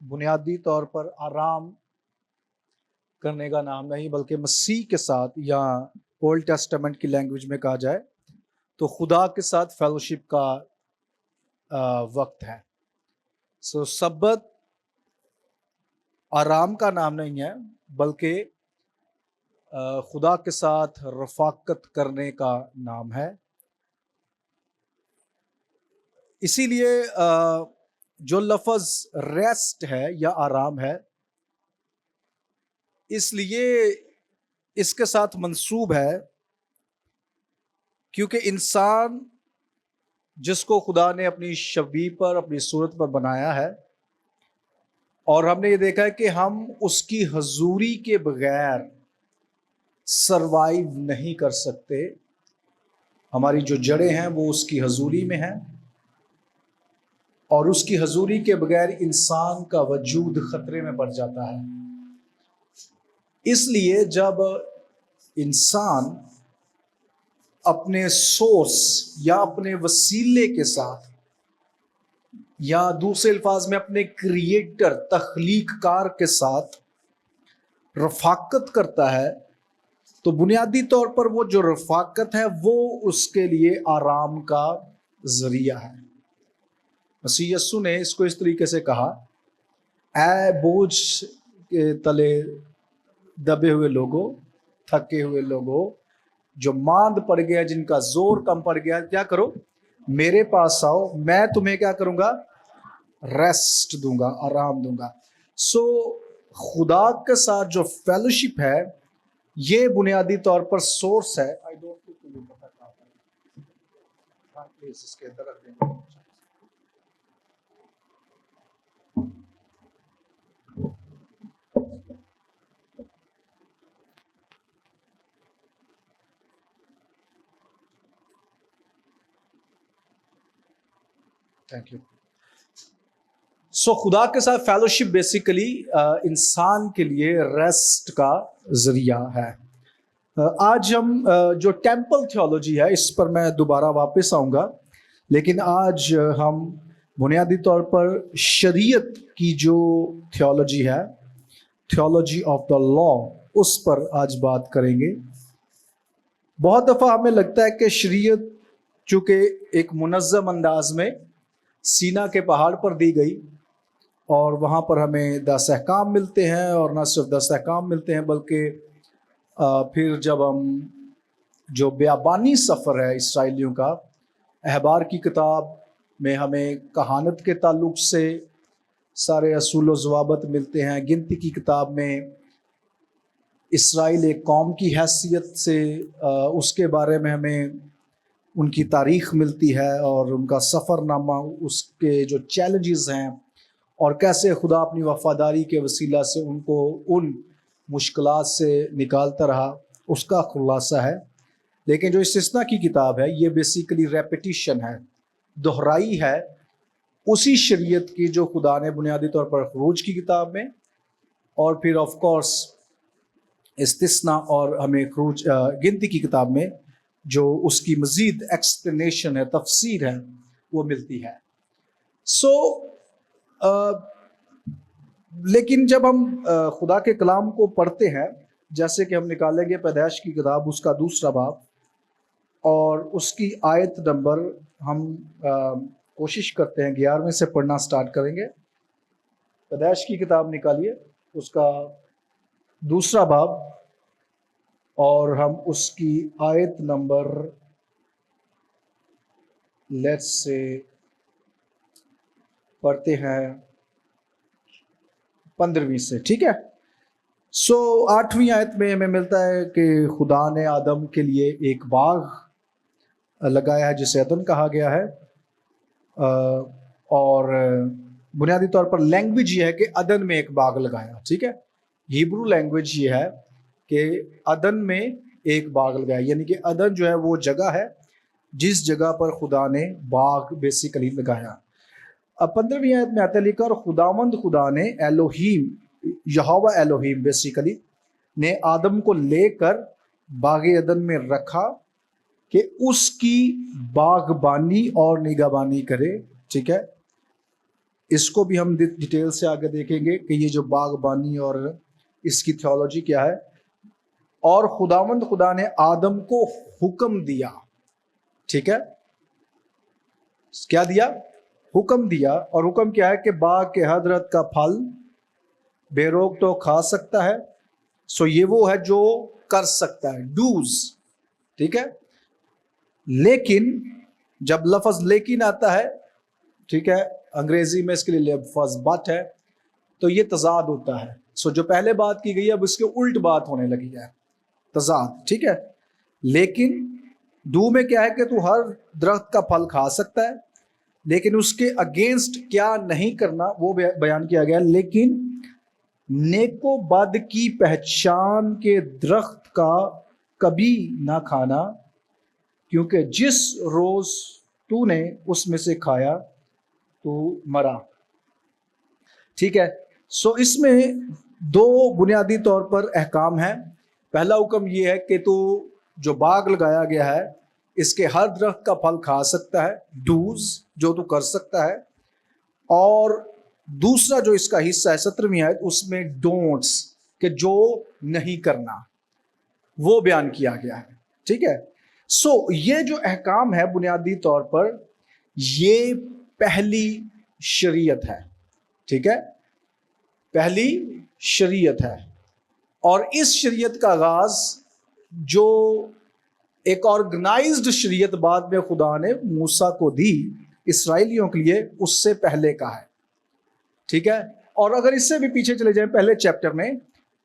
بنیادی طور پر آرام کرنے کا نام نہیں، بلکہ مسیح کے ساتھ، یا اولڈ ٹیسٹمنٹ کی لینگویج میں کہا جائے تو خدا کے ساتھ فیلوشپ کا وقت ہے۔ سبت آرام کا نام نہیں ہے، بلکہ خدا کے ساتھ رفاقت کرنے کا نام ہے۔ اسی لیے جو لفظ ریسٹ ہے یا آرام ہے، اس لیے اس کے ساتھ منسوب ہے کیونکہ انسان جس کو خدا نے اپنی شبیہ پر، اپنی صورت پر بنایا ہے، اور ہم نے یہ دیکھا ہے کہ ہم اس کی حضوری کے بغیر سروائیو نہیں کر سکتے۔ ہماری جو جڑیں ہیں وہ اس کی حضوری میں ہیں، اور اس کی حضوری کے بغیر انسان کا وجود خطرے میں پڑ جاتا ہے۔ اس لیے جب انسان اپنے سورس یا اپنے وسیلے کے ساتھ، یا دوسرے الفاظ میں اپنے کریٹر، تخلیق کار کے ساتھ رفاقت کرتا ہے، تو بنیادی طور پر وہ جو رفاقت ہے وہ اس کے لیے آرام کا ذریعہ ہے۔ مسیح یسوع نے اس کو اس طریقے سے کہا، اے بوجھ کے تلے دبے ہوئے لوگوں، تھکے ہوئے لوگوں، جو ماند پڑ گیا، جن کا زور کم پڑ گیا، کیا کرو؟ میرے پاس آؤ، میں تمہیں کیا کروں گا؟ ریسٹ دوں گا، آرام دوں گا۔ خدا کے ساتھ جو فیلوشپ ہے، یہ بنیادی طور پر سورس ہے۔ Thank you. خدا کے ساتھ فیلوشپ بیسیکلی انسان کے لیے ریسٹ کا ذریعہ ہے۔ آج ہم جو ٹیمپل تھیولوجی ہے، اس پر میں دوبارہ واپس آؤں گا، لیکن آج ہم بنیادی طور پر شریعت کی جو تھیولوجی ہے، تھیولوجی آف دا لا، اس پر آج بات کریں گے۔ بہت دفعہ ہمیں لگتا ہے کہ شریعت چونکہ ایک منظم انداز میں سینا کے پہاڑ پر دی گئی، اور وہاں پر ہمیں 10 احکام ملتے ہیں، اور نہ صرف 10 احکام ملتے ہیں، بلکہ پھر جب ہم جو بیابانی سفر ہے اسرائیلیوں کا، احبار کی کتاب میں ہمیں کہانت کے تعلق سے سارے اصول و ضوابط ملتے ہیں۔ گنتی کی کتاب میں اسرائیل ایک قوم کی حیثیت سے اس کے بارے میں ہمیں ان کی تاریخ ملتی ہے، اور ان کا سفر نامہ، اس کے جو چیلنجز ہیں، اور کیسے خدا اپنی وفاداری کے وسیلہ سے ان کو ان مشکلات سے نکالتا رہا، اس کا خلاصہ ہے۔ لیکن جو استثنا کی کتاب ہے، یہ بیسیکلی ریپیٹیشن ہے، دہرائی ہے اسی شریعت کی جو خدا نے بنیادی طور پر خروج کی کتاب میں، اور پھر آف کورس استثنا اور ہمیں خروج گنتی کی کتاب میں جو اس کی مزید ایکسپلینیشن ہے، تفسیر ہے، وہ ملتی ہے۔ لیکن جب ہم خدا کے کلام کو پڑھتے ہیں، جیسے کہ ہم نکالیں گے پیدائش کی کتاب، اس کا 2 باب، اور اس کی آیت نمبر ہم کوشش کرتے ہیں 11ویں سے پڑھنا سٹارٹ کریں گے۔ پیدائش کی کتاب نکالیے، اس کا 2 باب، اور ہم اس کی آیت نمبر لیٹس سے پڑھتے ہیں 15ویں سے، ٹھیک ہے؟ 8ویں آیت میں ہمیں ملتا ہے کہ خدا نے آدم کے لیے ایک باغ لگایا ہے جسے عدن کہا گیا ہے، اور بنیادی طور پر لینگویج یہ ہے کہ عدن میں ایک باغ لگایا، ٹھیک ہے؟ ہیبرو لینگویج یہ ہے کہ عدن میں ایک باغ لگایا، یعنی کہ عدن جو ہے وہ جگہ ہے جس جگہ پر خدا نے باغ بیسیکلی لگایا۔ اب 15ویں آیت میں آتا ہے لکھا، اور خداوند خدا نے ایلوہیم، یہوہ ایلوہیم بیسیکلی نے آدم کو لے کر باغ عدن میں رکھا کہ اس کی باغبانی اور نگہبانی کرے، ٹھیک ہے؟ اس کو بھی ہم ڈیٹیل سے آگے دیکھیں گے کہ یہ جو باغبانی اور اس کی تھیولوجی کیا ہے. اور خداوند خدا نے آدم کو حکم دیا. ٹھیک ہے, کیا دیا؟ حکم دیا. اور حکم کیا ہے کہ باغ کے ہر درخت کا پھل بے روک تو کھا سکتا ہے. سو یہ وہ ہے جو کر سکتا ہے, ڈوز. ٹھیک ہے, لیکن جب لفظ لیکن آتا ہے, ٹھیک ہے, انگریزی میں اس کے لیے لفظ بٹ ہے, تو یہ تضاد ہوتا ہے. سو جو پہلے بات کی گئی ہے اب اس کے الٹ بات ہونے لگی ہے, تضاد. ٹھیک ہے, لیکن ڈو میں کیا ہے کہ تو ہر درخت کا پھل کھا سکتا ہے, لیکن اس کے اگینسٹ کیا نہیں کرنا وہ بیان کیا گیا. لیکن نیک و بد کی پہچان کے درخت کا کبھی نہ کھانا, کیونکہ جس روز تو نے اس میں سے کھایا تو مرا. ٹھیک ہے, سو اس میں دو بنیادی طور پر احکام ہیں. پہلا حکم یہ ہے کہ تو جو باغ لگایا گیا ہے اس کے ہر درخت کا پھل کھا سکتا ہے, ڈوز جو تو کر سکتا ہے. اور دوسرا جو اس کا حصہ ہے 17ویں آیت, اس میں ڈونٹس کہ جو نہیں کرنا وہ بیان کیا گیا ہے. ٹھیک ہے, سو یہ جو احکام ہے بنیادی طور پر یہ پہلی شریعت ہے. ٹھیک ہے, پہلی شریعت ہے. اور اس شریعت کا آغاز جو ایک آرگنائزڈ شریعت بعد میں خدا نے موسیٰ کو دی اسرائیلیوں کے لیے, اس سے پہلے کا ہے. ٹھیک ہے, اور اگر اس سے بھی پیچھے چلے جائیں پہلے چیپٹر میں,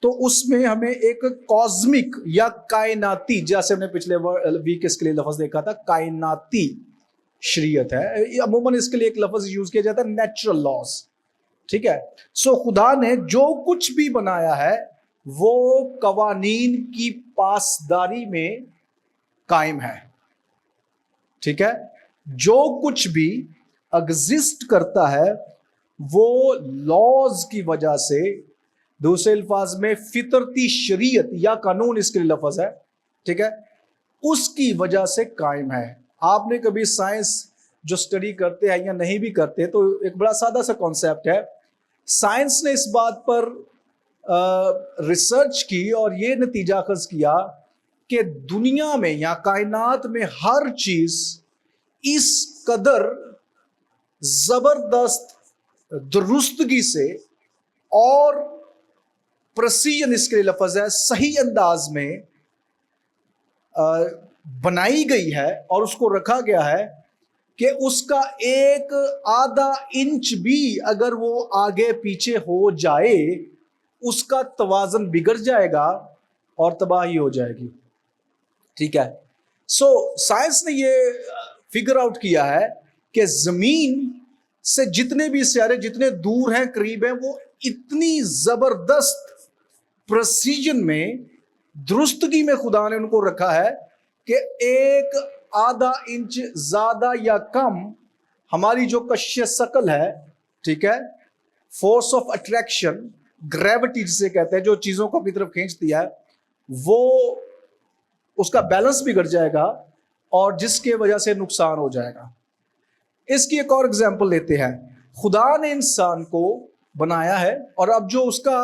تو اس میں ہمیں ایک کازمک یا کائناتی, جیسے ہم نے پچھلے ویک اس کے لیے لفظ دیکھا تھا, کائناتی شریعت ہے. عموماً اس کے لیے ایک لفظ یوز کیا جاتا ہے نیچرل لاز. ٹھیک ہے, سو خدا نے جو کچھ بھی بنایا ہے وہ قوانین کی پاسداری میں قائم ہے. ٹھیک ہے, جو کچھ بھی ایگزسٹ کرتا ہے وہ لاز کی وجہ سے, دوسرے الفاظ میں فطرتی شریعت یا قانون اس کے لیے لفظ ہے. ٹھیک ہے, اس کی وجہ سے قائم ہے. آپ نے کبھی سائنس جو سٹڈی کرتے ہیں یا نہیں بھی کرتے, تو ایک بڑا سادہ سا کانسیپٹ ہے. سائنس نے اس بات پر ریسرچ کی اور یہ نتیجہ اخذ کیا کہ دنیا میں یا کائنات میں ہر چیز اس قدر زبردست درستگی سے اور پرسیجن اس کے لیے لفظ ہے صحیح انداز میں بنائی گئی ہے اور اس کو رکھا گیا ہے کہ اس کا ایک آدھا انچ بھی اگر وہ آگے پیچھے ہو جائے اس کا توازن بگڑ جائے گا اور تباہی ہو جائے گی. ٹھیک ہے, سو سائنس نے یہ فگر آؤٹ کیا ہے کہ زمین سے جتنے بھی سیارے جتنے دور ہیں قریب ہیں, وہ اتنی زبردست پرسیجن میں درستگی میں خدا نے ان کو رکھا ہے کہ ایک آدھا انچ زیادہ یا کم ہماری جو کشش ثقل ہے, ٹھیک ہے, فورس آف اٹریکشن, گریوٹی جسے کہتے ہیں, جو چیزوں کو اپنی طرف کھینچتی ہے, وہ اس کا بیلنس بگڑ جائے گا اور جس کی وجہ سے نقصان ہو جائے گا. اس کی ایک اور اگزامپل لیتے ہیں. خدا نے انسان کو بنایا ہے اور اب جو اس کا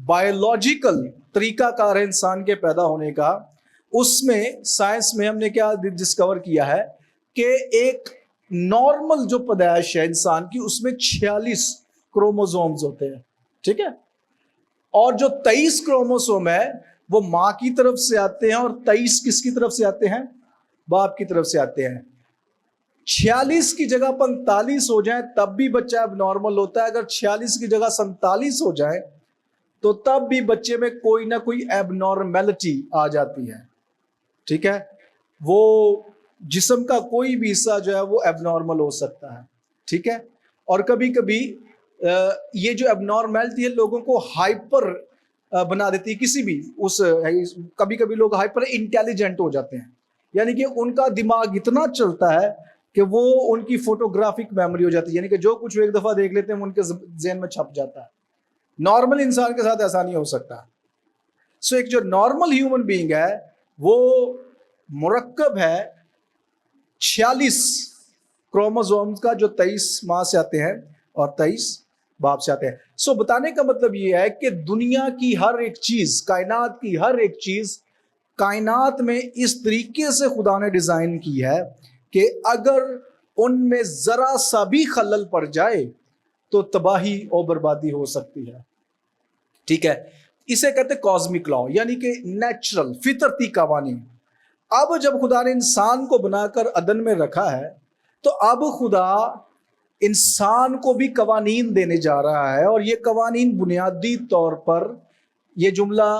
بایولوجیکل طریقہ کار ہے انسان کے پیدا ہونے کا, اس میں سائنس میں ہم نے کیا ڈسکور کیا ہے کہ ایک نارمل جو پیدائش ہے انسان کی, اس میں 46 کروموزومز ہوتے ہیں. ٹھیک ہے, اور جو 23 کروموسوم ہے وہ ماں کی طرف سے آتے ہیں اور 23 کس کی طرف سے آتے ہیں؟ باپ کی طرف سے آتے ہیں. 46 کی جگہ 45 ہو جائیں تب بھی بچہ اب نارمل ہوتا ہے. اگر 46 کی جگہ 47 ہو جائے تو تب بھی بچے میں کوئی نہ کوئی ایب نارمیلٹی آ جاتی ہے. ٹھیک ہے, وہ جسم کا کوئی بھی حصہ جو ہے وہ ایب نارمل ہو سکتا ہے. ٹھیک ہے, اور کبھی کبھی یہ جو ایب نارمیلٹی ہے لوگوں کو ہائپر بنا دیتی ہے کسی بھی کبھی کبھی لوگ ہائپر انٹیلیجنٹ ہو جاتے ہیں, یعنی کہ ان کا دماغ اتنا چلتا ہے کہ وہ ان کی فوٹوگرافک میموری ہو جاتی ہے, یعنی کہ جو کچھ وہ ایک دفعہ دیکھ لیتے ہیں ان کے ذہن میں چھپ جاتا ہے. نارمل انسان کے ساتھ ایسا نہیں ہو سکتا. سو ایک جو نارمل ہیومن بینگ ہے وہ مرکب ہے 46 کروموزومز کا جو 23 ماں سے آتے ہیں, اور 23 باب سے آتے ہیں. سو بتانے کا مطلب یہ ہے کہ دنیا کی ہر ایک چیز، کائنات کی ہر ایک چیز کائنات میں اس طریقے سے خدا نے ڈیزائن کی ہے کہ اگر ان میں ذرا سا بھی خلل پڑ جائے تو تباہی اور بربادی ہو سکتی ہے. ٹھیک ہے، اسے کہتے ہیں کازمک لا، یعنی کہ نیچرل فطرتی قوانین. اب جب خدا نے انسان کو بنا کر عدن میں رکھا ہے تو اب خدا انسان کو بھی قوانین دینے جا رہا ہے، اور یہ قوانین بنیادی طور پر، یہ جملہ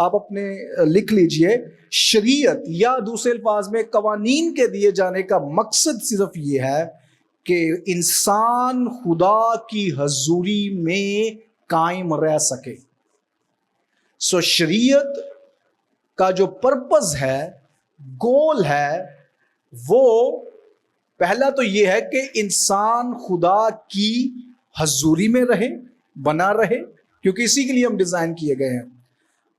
آپ اپنے لکھ لیجئے، شریعت یا دوسرے الفاظ میں قوانین کے دیے جانے کا مقصد صرف یہ ہے کہ انسان خدا کی حضوری میں قائم رہ سکے. سو شریعت کا جو پرپز ہے، گول ہے، وہ پہلا تو یہ ہے کہ انسان خدا کی حضوری میں رہے، بنا رہے، کیونکہ اسی کے لیے ہم ڈیزائن کیے گئے ہیں.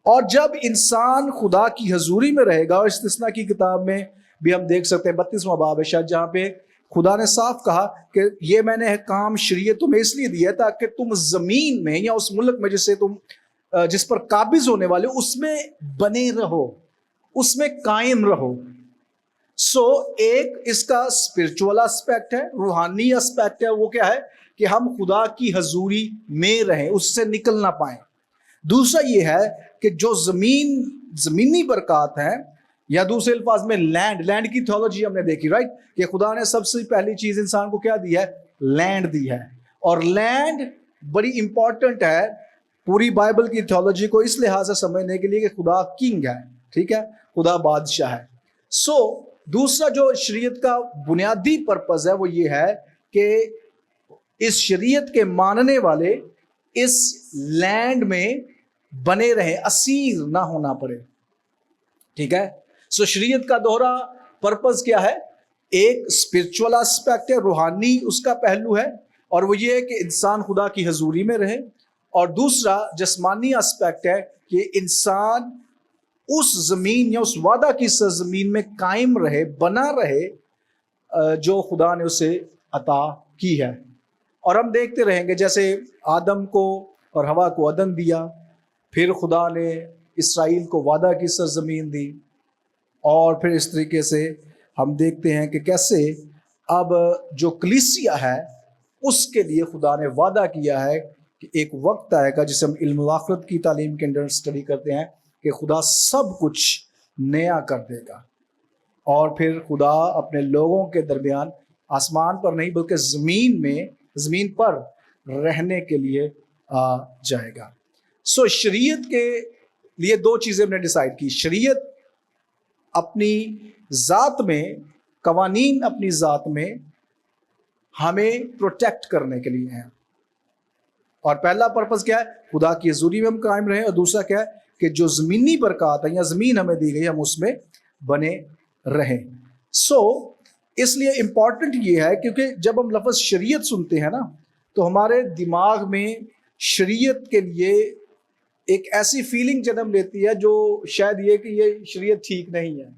اور جب انسان خدا کی حضوری میں رہے گا، اور استثناء کی کتاب میں بھی ہم دیکھ سکتے ہیں 32واں باب ہے شاید، جہاں پہ خدا نے صاف کہا کہ یہ میں نے احکام شریعت تمہیں اس لیے دیا ہے تاکہ تم زمین میں یا اس ملک میں جس پر قابض ہونے والے اس میں بنے رہو، اس میں قائم رہو. سو ایک اس کا اسپرچول اسپیکٹ ہے، روحانی اسپیکٹ ہے، وہ کیا ہے کہ ہم خدا کی حضوری میں رہیں، اس سے نکل نہ پائیں. دوسرا یہ ہے کہ جو زمینی برکات ہیں، یا دوسرے الفاظ میں لینڈ کی تھیولوجی ہم نے دیکھی، رائٹ، کہ خدا نے سب سے پہلی چیز انسان کو کیا دی ہے؟ لینڈ دی ہے. اور لینڈ بڑی امپورٹنٹ ہے پوری بائبل کی تھیولوجی کو اس لحاظ سے سمجھنے کے لیے کہ خدا کنگ ہے، ٹھیک ہے، خدا بادشاہ ہے. سو دوسرا جو شریعت کا بنیادی پرپز ہے وہ یہ ہے کہ اس شریعت کے ماننے والے اس لینڈ میں بنے رہیں، اسیر نہ ہونا پڑے. ٹھیک ہے، سو شریعت کا دوہرا پرپز کیا ہے؟ ایک اسپرچول اسپیکٹ ہے، روحانی اس کا پہلو ہے، اور وہ یہ ہے کہ انسان خدا کی حضوری میں رہے. اور دوسرا جسمانی اسپیکٹ ہے کہ انسان اس زمین یا اس وعدہ کی سرزمین میں قائم رہے، بنا رہے جو خدا نے اسے عطا کی ہے. اور ہم دیکھتے رہیں گے جیسے آدم کو اور حوا کو عدن دیا، پھر خدا نے اسرائیل کو وعدہ کی سرزمین دی، اور پھر اس طریقے سے ہم دیکھتے ہیں کہ کیسے اب جو کلیسیا ہے اس کے لیے خدا نے وعدہ کیا ہے کہ ایک وقت آئے گا، جسے ہم علم آخرت کی تعلیم کے اندر اسٹڈی کرتے ہیں، کہ خدا سب کچھ نیا کر دے گا، اور پھر خدا اپنے لوگوں کے درمیان آسمان پر نہیں بلکہ زمین پر رہنے کے لیے آ جائے گا. سو شریعت کے لیے دو چیزیں ہم نے ڈیسائیڈ کی. شریعت اپنی ذات میں، قوانین اپنی ذات میں ہمیں پروٹیکٹ کرنے کے لیے ہیں. اور پہلا پرپس کیا ہے؟ خدا کی حضوری میں ہم قائم رہیں، اور دوسرا کیا ہے کہ جو زمینی برکات ہیں یا زمین ہمیں دی گئی ہم اس میں بنے رہیں. سو اس لیے امپورٹنٹ یہ ہے کیونکہ جب ہم لفظ شریعت سنتے ہیں نا تو ہمارے دماغ میں شریعت کے لیے ایک ایسی فیلنگ جنم لیتی ہے جو شاید یہ کہ یہ شریعت ٹھیک نہیں ہے،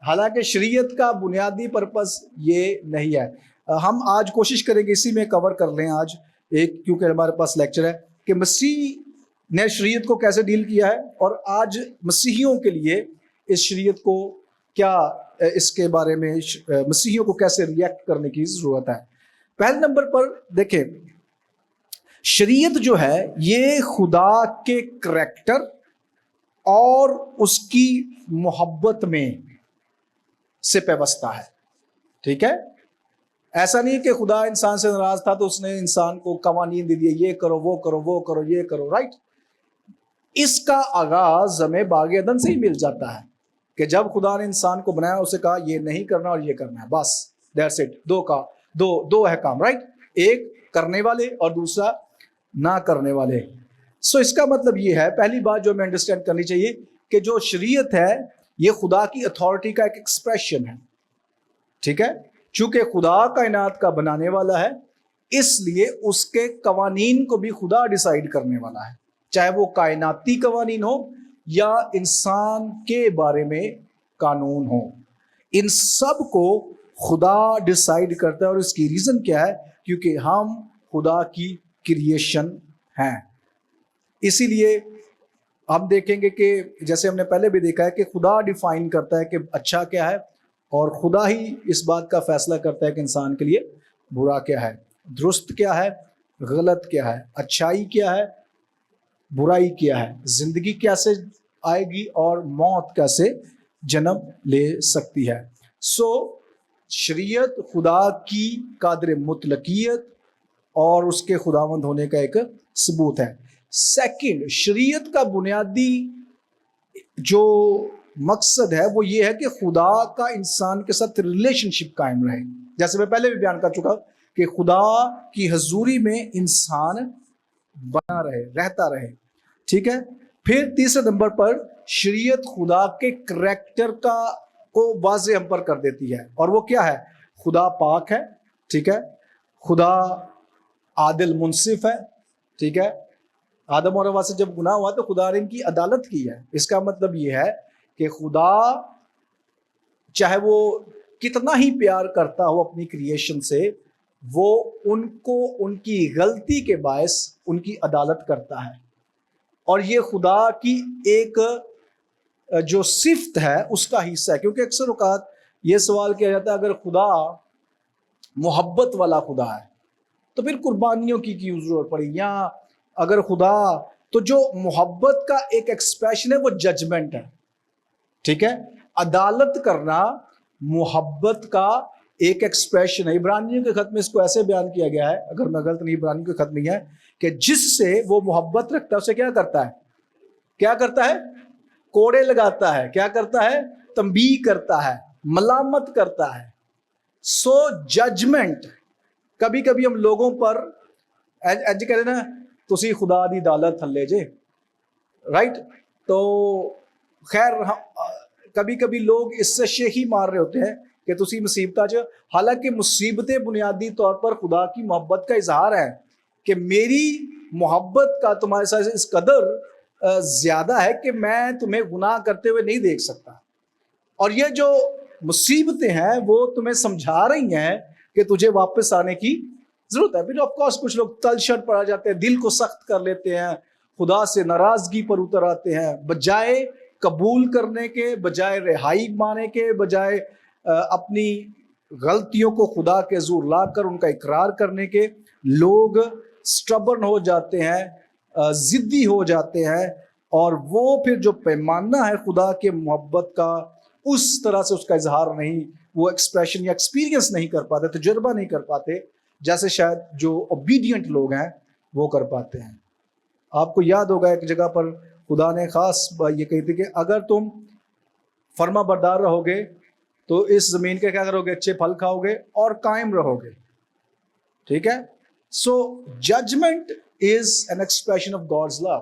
حالانکہ شریعت کا بنیادی پرپس یہ نہیں ہے. ہم آج کوشش کریں گے اسی میں کور کر لیں آج ایک، کیونکہ ہمارے پاس لیکچر ہے کہ مسیح نے شریعت کو کیسے ڈیل کیا ہے، اور آج مسیحیوں کے لیے اس شریعت کو کیا، اس کے بارے میں مسیحیوں کو کیسے ریئیکٹ کرنے کی ضرورت ہے. پہلے نمبر پر دیکھیں، شریعت جو ہے یہ خدا کے کریکٹر اور اس کی محبت میں سے پیوستہ ہے. ٹھیک ہے، ایسا نہیں کہ خدا انسان سے ناراض تھا تو اس نے انسان کو قوانین دے دیے، یہ کرو وہ کرو وہ کرو یہ کرو، رائٹ. اس کا آغاز ہمیں باغ عدن سے ہی مل جاتا ہے کہ جب خدا نے انسان کو بنایا اسے کہا یہ نہیں کرنا اور یہ کرنا ہے، بس دیٹس اٹ. دو احکام، رائٹ، ایک کرنے والے اور دوسرا نہ کرنے والے. سو اس کا مطلب یہ ہے، پہلی بات جو ہمیں انڈرسٹینڈ کرنی چاہیے کہ جو شریعت ہے یہ خدا کی اتھارٹی کا ایک ایکسپریشن ہے. ٹھیک ہے، چونکہ خدا کائنات کا بنانے والا ہے اس لیے اس کے قوانین کو بھی خدا ڈیسائیڈ کرنے والا ہے، چاہے وہ کائناتی قوانین ہو یا انسان کے بارے میں قانون ہو، ان سب کو خدا ڈیسائیڈ کرتا ہے. اور اس کی ریزن کیا ہے؟ کیونکہ ہم خدا کی کریشن ہیں. اسی لیے ہم دیکھیں گے کہ جیسے ہم نے پہلے بھی دیکھا ہے کہ خدا ڈیفائن کرتا ہے کہ اچھا کیا ہے، اور خدا ہی اس بات کا فیصلہ کرتا ہے کہ انسان کے لیے برا کیا ہے، درست کیا ہے، غلط کیا ہے، اچھائی کیا ہے، برائی کیا ہے، زندگی کیسے آئے گی اور موت کیسے جنم لے سکتی ہے. سو شریعت خدا کی قادر مطلقیت اور اس کے خداوند ہونے کا ایک ثبوت ہے. سیکنڈ، شریعت کا بنیادی جو مقصد ہے وہ یہ ہے کہ خدا کا انسان کے ساتھ ریلیشن شپ قائم رہے. جیسے میں پہلے بھی بیان کر چکا کہ خدا کی حضوری میں انسان بنا رہے، رہتا رہے. ٹھیک ہے. پھر تیسرے نمبر پر شریعت خدا کے کریکٹر کو واضح ہم پر کر دیتی ہے، اور وہ کیا ہے؟ خدا پاک ہے. ٹھیک ہے. خدا عادل منصف ہے. ٹھیک ہے. آدم اور حوا سے جب گناہ ہوا تو خدا نے ان کی عدالت کی ہے. اس کا مطلب یہ ہے کہ خدا چاہے وہ کتنا ہی پیار کرتا ہو اپنی کریشن سے، وہ ان کو ان کی غلطی کے باعث ان کی عدالت کرتا ہے. اور یہ خدا کی ایک جو صفت ہے اس کا حصہ ہے. کیونکہ اکثر اوقات یہ سوال کیا جاتا ہے اگر خدا محبت والا خدا ہے تو پھر قربانیوں کی کیوں ضرورت پڑی، یا اگر خدا تو جو محبت کا ایک ایکسپریشن ہے وہ ججمنٹ ہے. ٹھیک ہے. عدالت کرنا محبت کا ایک ایکسپریشن ہے. عبرانیوں کے خط میں اس کو ایسے بیان کیا گیا ہے، اگر میں غلط نہیں، عبرانیوں کے خط میں ہے کہ جس سے وہ محبت رکھتا ہے اسے کیا کرتا ہے؟ کیا کرتا ہے؟ کوڑے لگاتا ہے. کیا کرتا ہے؟ تنبیہ کرتا ہے، ملامت کرتا ہے. سو ججمنٹ کبھی کبھی ہم لوگوں پر کہتے ہیں نا تسی خدا دی عدالت تھلے جے، رائٹ. تو خیر کبھی کبھی لوگ اس سے شیخی مار رہے ہوتے ہیں کہ تسی مصیبتاں چ، حالانکہ مصیبتیں بنیادی طور پر خدا کی محبت کا اظہار ہے کہ میری محبت کا تمہارے ساتھ اس قدر زیادہ ہے کہ میں تمہیں گناہ کرتے ہوئے نہیں دیکھ سکتا. اور یہ جو مصیبتیں ہیں وہ تمہیں سمجھا رہی ہیں کہ تجھے واپس آنے کی ضرورت ہے. پھر آف کورس کچھ لوگ تلشٹ پڑ جاتے ہیں، دل کو سخت کر لیتے ہیں، خدا سے ناراضگی پر اتر آتے ہیں، بجائے قبول کرنے کے، بجائے رہائی مانے کے، بجائے اپنی غلطیوں کو خدا کے حضور لا کر ان کا اقرار کرنے کے، لوگ سٹربن ہو جاتے ہیں، ضدی ہو جاتے ہیں، اور وہ پھر جو پیمانہ ہے خدا کے محبت کا اس طرح سے اس کا اظہار نہیں، وہ ایکسپریشن یا ایکسپیرینس نہیں کر پاتے، تجربہ نہیں کر پاتے جیسے شاید جو اوبیڈینٹ لوگ ہیں وہ کر پاتے ہیں. آپ کو یاد ہوگا ایک جگہ پر خدا نے خاص یہ کہی تھی کہ اگر تم فرما بردار رہو گے تو اس زمین کے کیا کرو گے؟ اچھے پھل کھاؤ گے اور قائم رہو گے. ٹھیک ہے. So judgement is an expression of God's love.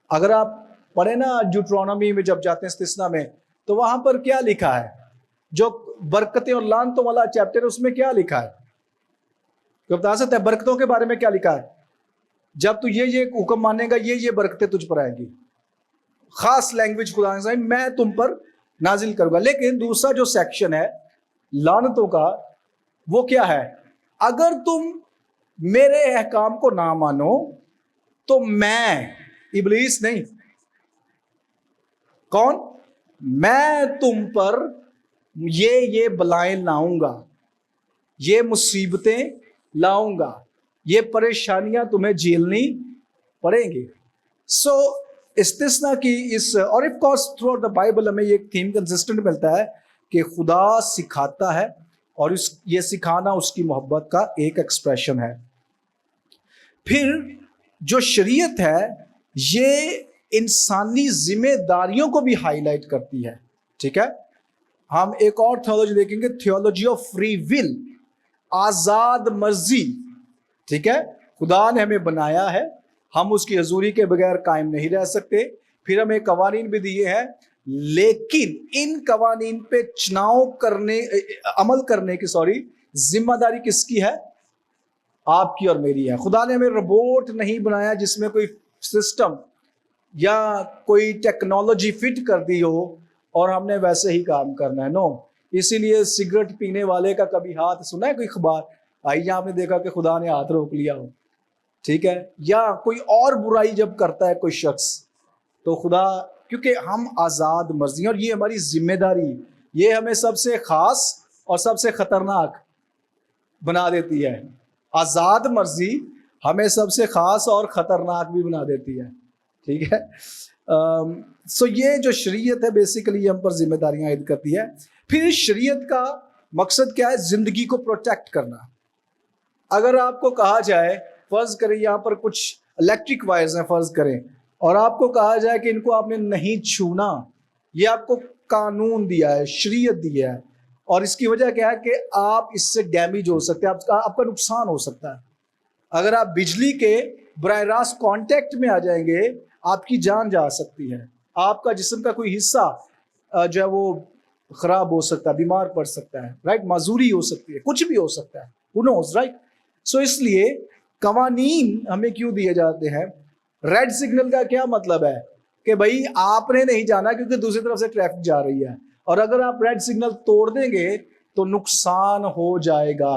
اگر آپ پڑھیں نا ڈیوٹرونومی میں جب جاتے ہیں استثنا میں، تو وہاں پر کیا لکھا ہے؟ جو برکتیں اور لعنتوں والا چیپٹر ہے اس میں کیا لکھا ہے؟ تو بتا سکتے ہیں برکتوں کے بارے میں کیا لکھا ہے؟ جب تو یہ حکم مانے گا یہ برکتیں تجھ پر آئیں گی، خاص لینگویج خدا نے میں تم پر نازل کروں گا. لیکن دوسرا جو سیکشن ہے لعنتوں کا وہ کیا ہے؟ اگر تم میرے احکام کو نہ مانو تو میں، ابلیس نہیں، کون؟ میں تم پر یہ بلائیں لاؤں گا، یہ مصیبتیں لاؤں گا، یہ پریشانیاں تمہیں جھیلنی پڑیں گی. سو استثنا کی اس، اور of course through out the Bible ہمیں یہ تھیم کنسسٹنٹ ملتا ہے کہ خدا سکھاتا ہے، اور یہ سکھانا اس کی محبت کا ایک ایکسپریشن ہے. پھر جو شریعت ہے یہ انسانی ذمہ داریوں کو بھی ہائی لائٹ کرتی ہے. ٹھیک ہے. ہم ایک اور تھیولوجی دیکھیں گے، تھیولوجی آف فری ول، آزاد مرضی. ٹھیک ہے. خدا نے ہمیں بنایا ہے، ہم اس کی حضوری کے بغیر قائم نہیں رہ سکتے. پھر ہمیں قوانین بھی دیے ہیں، لیکن ان قوانین پہ عمل کرنے کی ذمہ داری کس کی ہے؟ آپ کی اور میری ہے. خدا نے ہمیں روبوٹ نہیں بنایا جس میں کوئی سسٹم یا کوئی ٹیکنالوجی فٹ کر دی ہو اور ہم نے ویسے ہی کام کرنا ہے. نو. اسی لیے سگریٹ پینے والے کا کبھی ہاتھ سنا ہے کوئی اخبار؟ آئیے آپ نے دیکھا کہ خدا نے ہاتھ روک لیا ہو, ٹھیک ہے, یا کوئی اور برائی جب کرتا ہے کوئی شخص تو خدا, کیونکہ ہم آزاد مرضی ہیں اور یہ ہماری ذمہ داری, یہ ہمیں سب سے خاص اور سب سے خطرناک بنا دیتی ہے. آزاد مرضی ہمیں سب سے خاص اور خطرناک بھی بنا دیتی ہے, ٹھیک ہے. سو یہ جو شریعت ہے بیسیکلی ہم پر ذمہ داریاں عائد کرتی ہے. پھر شریعت کا مقصد کیا ہے؟ زندگی کو پروٹیکٹ کرنا. اگر آپ کو کہا جائے, فرض کریں یہاں پر کچھ الیکٹرک وائرز ہیں فرض کریں, اور آپ کو کہا جائے کہ ان کو آپ نے نہیں چھونا, یہ آپ کو قانون دیا ہے, شریعت دی ہے, اور اس کی وجہ کیا ہے کہ آپ اس سے ڈیمیج ہو سکتے ہیں, آپ کا نقصان ہو سکتا ہے. اگر آپ بجلی کے براہ راست کانٹیکٹ میں آ جائیں گے آپ کی جان جا سکتی ہے, آپ کا جسم کا کوئی حصہ جو ہے وہ خراب ہو سکتا ہے, بیمار پڑ سکتا ہے, رائٹ, معذوری ہو سکتی ہے, کچھ بھی ہو سکتا ہے, who knows, رائٹ. سو اس لیے قوانین ہمیں کیوں دیے جاتے ہیں؟ ریڈ سگنل کا کیا مطلب ہے کہ بھائی آپ نے نہیں جانا کیونکہ دوسری طرف سے ٹریفک جا رہی ہے, اور اگر آپ ریڈ سگنل توڑ دیں گے تو نقصان ہو جائے گا,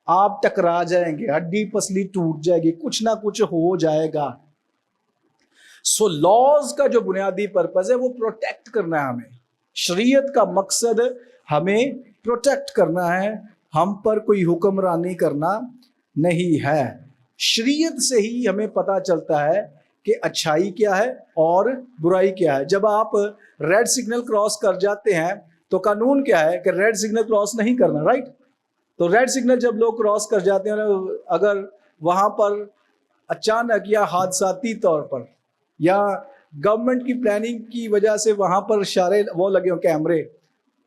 آپ ٹکرا جائیں گے, ہڈی پسلی ٹوٹ جائے گی, کچھ نہ کچھ ہو جائے گا. سو لاز کا جو بنیادی پرپز ہے وہ پروٹیکٹ کرنا ہے ہمیں. شریعت کا مقصد ہمیں پروٹیکٹ کرنا ہے, ہم پر کوئی حکمرانی کرنا نہیں ہے. شریعت سے ہی ہمیں پتہ چلتا ہے کہ اچھائی کیا ہے اور برائی کیا ہے. جب آپ ریڈ سگنل کراس کر جاتے ہیں تو قانون کیا ہے کہ ریڈ سگنل کراس نہیں کرنا, رائٹ. تو ریڈ سگنل جب لوگ کراس کر جاتے ہیں, اگر وہاں پر اچانک یا حادثاتی طور پر یا گورنمنٹ کی پلاننگ کی وجہ سے وہاں پر اشارے وہ لگے ہوں کیمرے,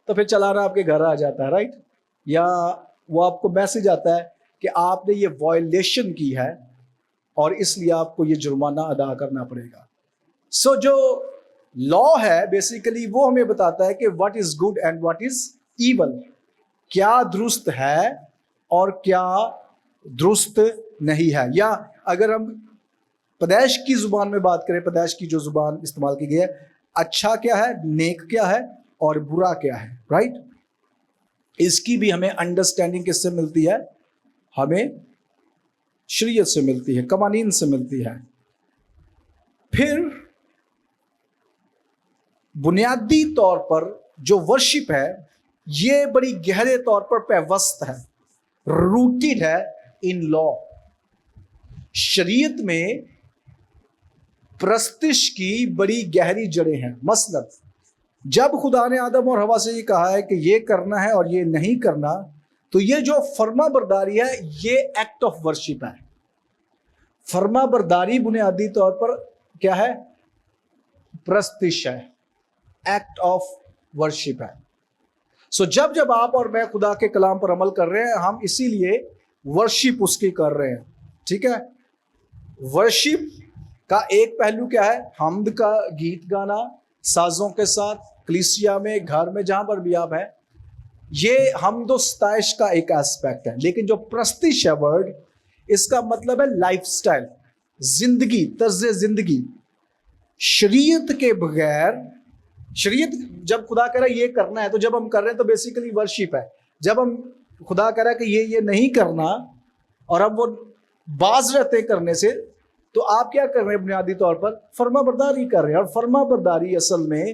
تو پھر چلانا آپ کے گھر آ جاتا ہے, رائٹ, یا وہ آپ کو میسج آتا ہے کہ آپ نے یہ وائلیشن کی ہے اور اس لیے آپ کو یہ جرمانہ ادا کرنا پڑے گا. سو جو لا ہے بیسیکلی وہ ہمیں بتاتا ہے کہ what is good and what is evil, کیا درست ہے اور کیا درست نہیں ہے. یا اگر ہم پیدائش کی زبان میں بات کریں, پیدائش کی جو زبان استعمال کی گئی ہے, اچھا کیا ہے, نیک کیا ہے اور برا کیا ہے, رائٹ. اس کی بھی ہمیں انڈرسٹینڈنگ کس سے ملتی ہے؟ ہمیں شریعت سے ملتی ہے, قوانین سے ملتی ہے. پھر بنیادی طور پر جو ورشپ ہے یہ بڑی گہرے طور پر پیوست ہے, روٹیڈ ہے ان لا. شریعت میں پرستش کی بڑی گہری جڑیں ہیں. مثلا جب خدا نے آدم اور حوا سے یہ کہا ہے کہ یہ کرنا ہے اور یہ نہیں کرنا, تو یہ جو فرما برداری ہے یہ ایکٹ آف ورشپ ہے. فرما برداری بنیادی طور پر کیا ہے؟ پرستش ہے, ایکٹ آف ورشپ ہے. سو جب آپ اور میں خدا کے کلام پر عمل کر رہے ہیں, ہم اسی لیے ورشپ اس کی کر رہے ہیں, ٹھیک ہے. ورشپ کا ایک پہلو کیا ہے؟ حمد کا گیت گانا سازوں کے ساتھ, کلیسیا میں, گھر میں, جہاں پر بھی آپ ہیں, یہ حمد و ستائش کا ایک ایسپیکٹ ہے. لیکن جو پرستش ہے ورڈ, اس کا مطلب ہے لائف سٹائل, زندگی, طرز زندگی. شریعت کے بغیر, شریعت جب خدا کہہ رہا ہے یہ کرنا ہے تو جب ہم کر رہے ہیں تو بیسیکلی ورشپ ہے. جب ہم خدا کہہ رہا ہے کہ یہ نہیں کرنا اور ہم وہ باز رہتے کرنے سے, تو آپ کیا کر رہے ہیں؟ بنیادی طور پر فرما برداری کر رہے ہیں, اور فرما برداری اصل میں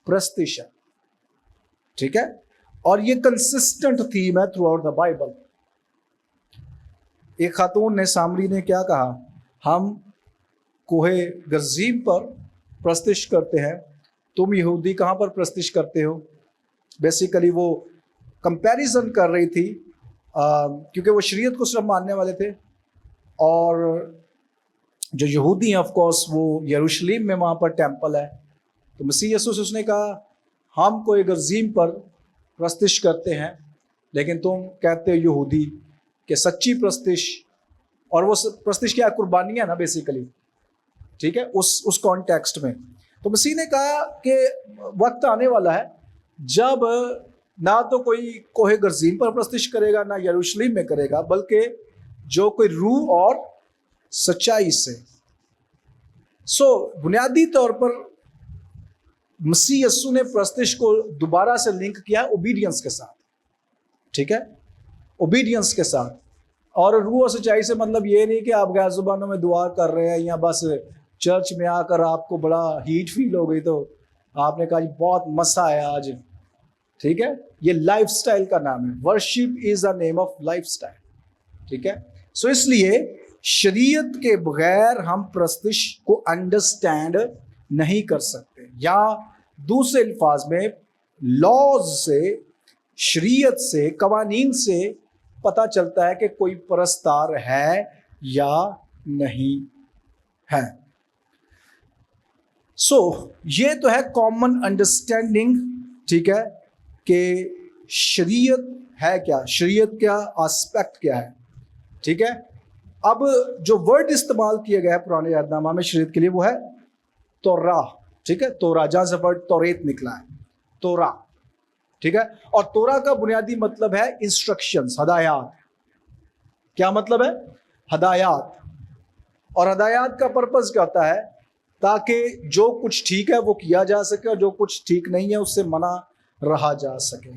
پرستش ہے, ٹھیک ہے. اور یہ کنسسٹنٹ تھیم ہے تھرو آؤٹ دا بائبل. ایک خاتون نے, سامری نے کیا کہا؟ ہم کوہ گرزیم پر پرستش کرتے ہیں, تم یہودی کہاں پر پرستش کرتے ہو؟ بیسیکلی وہ کمپیریزن کر رہی تھی, کیونکہ وہ شریعت کو صرف ماننے والے تھے, اور جو یہودی ہیں آف کورس وہ یروشلم میں وہاں پر ٹیمپل ہے. تو مسیح یسوع سے اس نے کہا ہم کوہ گرزیم پر پرستش کرتے ہیں, لیکن تم کہتے ہو یہودی کہ سچی پرستش, اور وہ پرستش کیا ہے؟ قربانیاں نا بیسیکلی, ٹھیک ہے, اس کانٹیکسٹ میں. تو مسیح نے کہا کہ وقت آنے والا ہے جب نہ تو کوئی کوہ گرزیم پر پرستش کرے گا, نہ یروشلم میں کرے گا, بلکہ جو کوئی روح اور سچائی سے. سو بنیادی طور پر مسیح یسوع نے پرستش کو دوبارہ سے لنک کیا اوبیڈینس کے ساتھ, ٹھیک ہے. اوبیڈینس کے ساتھ. اور روح و سچائی سے مطلب یہ نہیں کہ آپ غیر زبانوں میں دعا کر رہے ہیں یا بس چرچ میں آ کر آپ کو بڑا ہیٹ فیل ہو گئی تو آپ نے کہا جی بہت مزہ آیا آج. ٹھیک ہے, یہ لائف سٹائل کا نام ہے. Worship is a name of life style. ٹھیک ہے, سو اس لیے شریعت کے بغیر ہم پرستش کو انڈرسٹینڈ نہیں کر سکتے, یا دوسرے الفاظ میں لاز سے, شریعت سے, قوانین سے پتہ چلتا ہے کہ کوئی پرستار ہے یا نہیں ہے. سو یہ تو ہے کامن انڈرسٹینڈنگ. ٹھیک ہے, کہ شریعت ہے کیا, شریعت کا آسپیکٹ کیا ہے. ٹھیک ہے, اب جو ورڈ استعمال کیا گیا ہے پرانے عہد نامہ میں شریعت کے لیے وہ ہے تورا. ٹھیک ہے, تورا, جہاں سے ورڈ توریت نکلا ہے, تورا. ٹھیک ہے, اور تورا کا بنیادی مطلب ہے انسٹرکشنز, ہدایات. کیا مطلب ہے؟ ہدایات. اور ہدایات کا پرپز کیا ہوتا ہے؟ تاکہ جو کچھ ٹھیک ہے وہ کیا جا سکے اور جو کچھ ٹھیک نہیں ہے اس سے منع رہا جا سکے.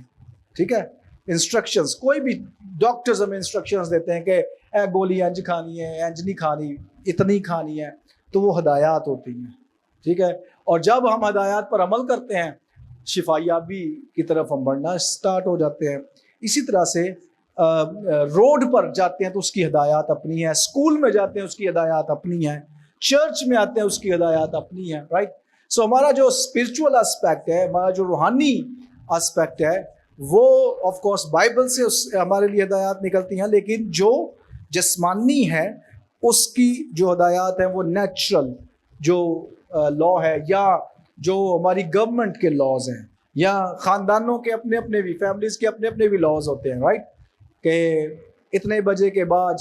ٹھیک ہے, انسٹرکشنز. کوئی بھی ڈاکٹرز ہمیں انسٹرکشنز دیتے ہیں کہ اے گولی انج کھانی ہے, انج نہیں کھانی, اتنی کھانی ہے, تو وہ ہدایات ہوتی ہیں. ٹھیک ہے, اور جب ہم ہدایات پر عمل کرتے ہیں شفا یابی کی طرف ہم بڑھنا سٹارٹ ہو جاتے ہیں. اسی طرح سے روڈ پر جاتے ہیں تو اس کی ہدایات اپنی ہیں, اسکول میں جاتے ہیں اس کی ہدایات اپنی ہیں, چرچ میں آتے ہیں اس کی ہدایات اپنی ہیں. رائٹ, سو ہمارا جو اسپرچول اسپیکٹ ہے, ہمارا جو روحانی اسپیکٹ ہے, وہ آف کورس بائبل سے ہمارے لیے ہدایات نکلتی ہیں, لیکن جو جسمانی ہے اس کی جو ہدایات ہیں وہ نیچرل جو لا ہے, یا جو ہماری گورنمنٹ کے لاز ہیں, یا خاندانوں کے اپنے اپنے بھی, فیملیز کے اپنے اپنے بھی لاز ہوتے ہیں. رائٹ, کہ اتنے بجے کے بعد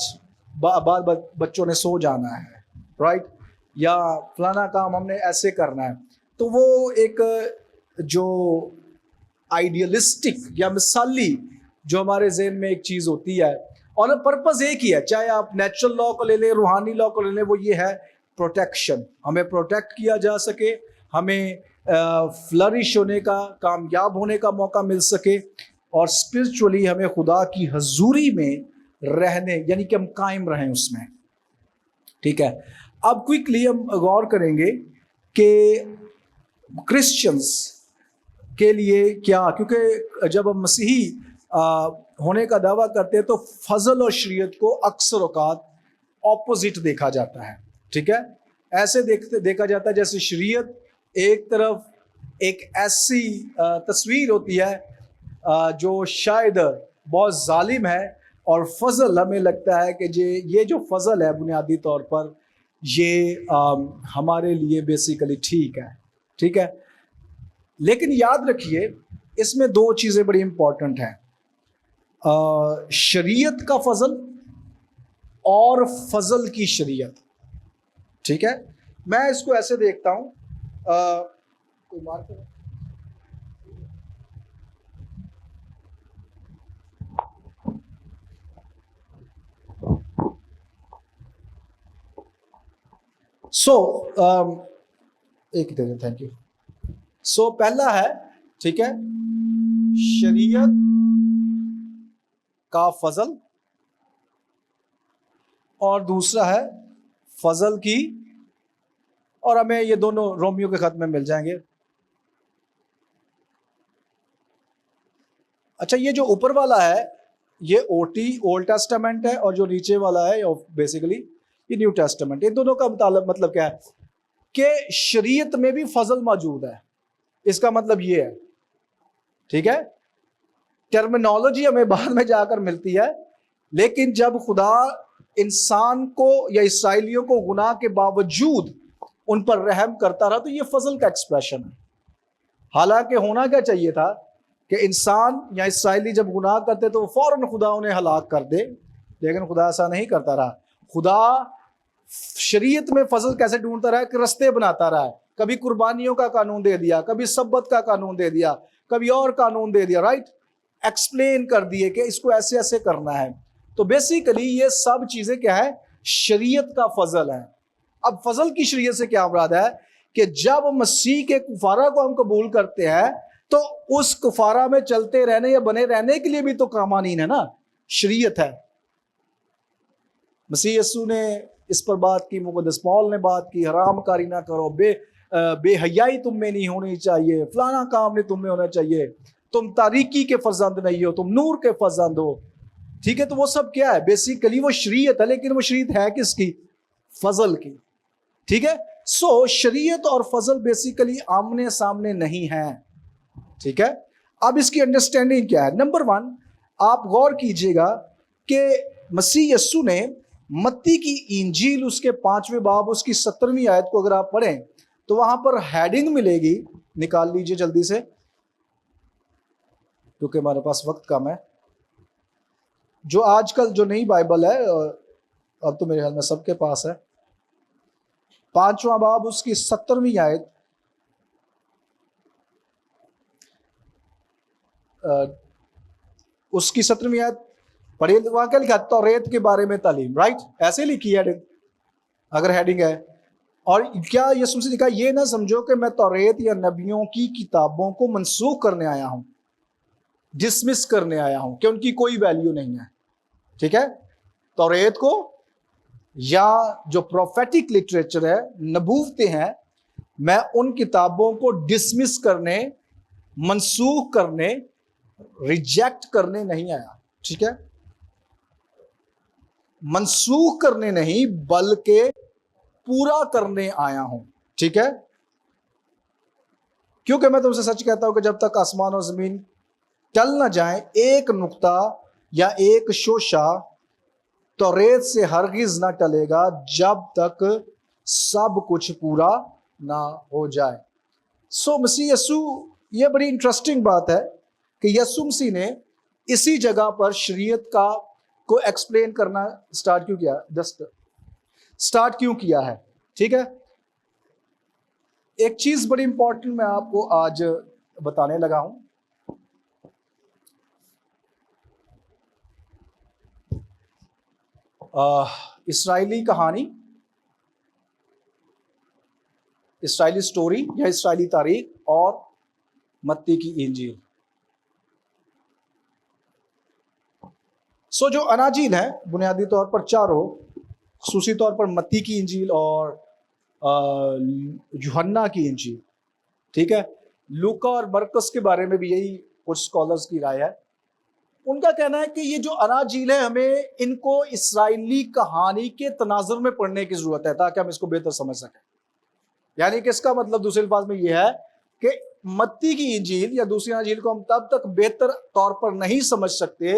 بچوں نے سو جانا ہے. رائٹ, یا فلانا کام ہم نے ایسے کرنا ہے. تو وہ ایک جو آئیڈیلسٹک یا مثالی جو ہمارے ذہن میں ایک چیز ہوتی ہے, اور پرپز ایک ہی ہے, چاہے آپ نیچرل لا کو لے لیں, روحانی لا کو لے لیں, وہ یہ ہے پروٹیکشن. ہمیں پروٹیکٹ کیا جا سکے, ہمیں فلرش ہونے کا, کامیاب ہونے کا موقع مل سکے, اور اسپرچولی ہمیں خدا کی حضوری میں رہنے, یعنی کہ ہم قائم رہیں اس میں. ٹھیک ہے, اب کوئکلی ہم غور کریں گے کہ کرسچنز کے لیے کیا, کیونکہ جب ہم مسیحی ہونے کا دعویٰ کرتے ہیں تو فضل اور شریعت کو اکثر اوقات اپوزٹ دیکھا جاتا ہے. ٹھیک ہے, ایسے دیکھا جاتا ہے جیسے شریعت ایک طرف ایک ایسی تصویر ہوتی ہے جو شاید بہت ظالم ہے, اور فضل ہمیں لگتا ہے کہ یہ جو فضل ہے بنیادی طور پر یہ ہمارے لیے بیسیکلی ٹھیک ہے. ٹھیک ہے, لیکن یاد رکھیے اس میں دو چیزیں بڑی امپورٹنٹ ہیں, شریعت کا فضل اور فضل کی شریعت. ٹھیک ہے, میں اس کو ایسے دیکھتا ہوں, کوئی مارکر ایک دے دیں, تھینک یو. سو پہلا ہے, ٹھیک ہے, شریعت کا فضل, اور دوسرا ہے فضل کی, اور ہمیں یہ دونوں رومیو کے خط میں مل جائیں گے. اچھا, یہ جو اوپر والا ہے یہ اولڈ ٹیسٹامنٹ ہے, اور جو نیچے والا ہے بیسیکلی یہ نیو ٹیسٹامنٹ. ان دونوں کا مطلب کیا ہے کہ شریعت میں بھی فضل موجود ہے. اس کا مطلب یہ ہے, ٹھیک ہے, ٹرمینالوجی ہمیں بعد میں جا کر ملتی ہے, لیکن جب خدا انسان کو یا اسرائیلیوں کو گناہ کے باوجود ان پر رحم کرتا رہا تو یہ فضل کا ایکسپریشن ہے. حالانکہ ہونا کیا چاہیے تھا کہ انسان یا اسرائیلی جب گناہ کرتے تو فوراً خدا انہیں ہلاک کر دے, لیکن خدا ایسا نہیں کرتا رہا. خدا شریعت میں فضل کیسے ڈھونڈتا رہا کہ رستے بناتا رہا ہے. کبھی قربانیوں کا قانون دے دیا, کبھی سبت کا قانون دے دیا, کبھی اور قانون دے دیا. رائٹ, ایکسپلین کر دیے کہ اس کو ایسے ایسے کرنا ہے. تو بیسیکلی یہ سب چیزیں کیا ہے, شریعت کا فضل ہے. اب فضل کی شریعت سے کیا مراد ہے کہ جب مسیح کے کفارہ کو ہم قبول کرتے ہیں تو اس کفارہ میں چلتے رہنے یا بنے رہنے کے لیے بھی تو قوانین ہے نا. شریعت ہے. مسیح یسوع نے اس پر بات کی, مقدس پول نے بات کی, حرام کاری نہ کرو, بے حیائی تم میں نہیں ہونی چاہیے, فلانا کام نہیں تم میں ہونا چاہیے, تم تاریکی کے فرزند نہیں ہو, تم نور کے فرزند ہو. ٹھیک ہے, تو وہ سب کیا ہے؟ بیسیکلی وہ شریعت ہے, لیکن وہ شریعت ہے کس کی؟ فضل کی. ٹھیک ہے, سو شریعت اور فضل بیسیکلی آمنے سامنے نہیں ہیں. ٹھیک ہے, اب اس کی انڈرسٹینڈنگ کیا ہے؟ نمبر 1, آپ غور کیجئے گا کہ مسیح یسوع نے متی کی انجیل اس کے 5ویں باب اس کی 17ویں آیت کو اگر آپ پڑھیں تو وہاں پر ہیڈنگ ملے گی, نکال لیجئے جلدی سے کیونکہ ہمارے پاس وقت کم ہے. جو آج کل جو نئی بائبل ہے, اب تو میرے خیال میں سب کے پاس ہے, 5واں باب اس کی 17ویں آیت, اس کی 17ویں آیت پڑھیے. وہاں کیا لکھا ہے؟ توریت کے بارے میں تعلیم. رائٹ, ایسے لکھی ہے ہیڈنگ, اگر ہیڈنگ ہے. اور کیا یسوع سے لکھا, یہ نہ سمجھو کہ میں توریت یا نبیوں کی کتابوں کو منسوخ کرنے آیا ہوں, ڈسمس کرنے آیا ہوں, کہ ان کی کوئی ویلیو نہیں ہے. ٹھیک ہے, توریت کو یا جو پروفیٹک لٹریچر ہے, نبوتیں ہیں, میں ان کتابوں کو ڈسمس کرنے, منسوخ کرنے, ریجیکٹ کرنے نہیں آیا. ٹھیک ہے, منسوخ کرنے نہیں بلکہ پورا کرنے آیا ہوں. ٹھیک ہے, کیونکہ میں تم سے سچ کہتا ہوں کہ جب تک آسمان اور زمین ٹل نہ جائیں, ایک نقطہ یا ایک شوشہ توریت سے ہرگز نہ ٹلے گا جب تک سب کچھ پورا نہ ہو جائے. سو مسیح یسوع, یہ بڑی انٹرسٹنگ بات ہے کہ یسوع مسیح نے اسی جگہ پر شریعت کو ایکسپلین کرنا سٹارٹ کیوں کیا, سٹارٹ کیوں کیا ہے. ٹھیک ہے, ایک چیز بڑی امپورٹنٹ میں آپ کو آج بتانے لگا ہوں. اسرائیلی کہانی, اسرائیلی سٹوری یا اسرائیلی تاریخ اور متی کی انجیل. سو جو اناجیل ہیں بنیادی طور پر چاروں, خصوصی طور پر متی کی انجیل اور یوحنا کی انجیل. ٹھیک ہے, لوکا اور مرکس کے بارے میں بھی یہی کچھ اسکالرز کی رائے ہے. ان کا کہنا ہے کہ یہ جو اناجیل ہے, ہمیں ان کو اسرائیلی کہانی کے تناظر میں پڑھنے کی ضرورت ہے تاکہ ہم اس کو بہتر سمجھ سکیں. یعنی کہ اس کا مطلب دوسرے الفاظ میں یہ ہے کہ متی کی انجیل یا دوسری انجیل کو ہم تب تک بہتر طور پر نہیں سمجھ سکتے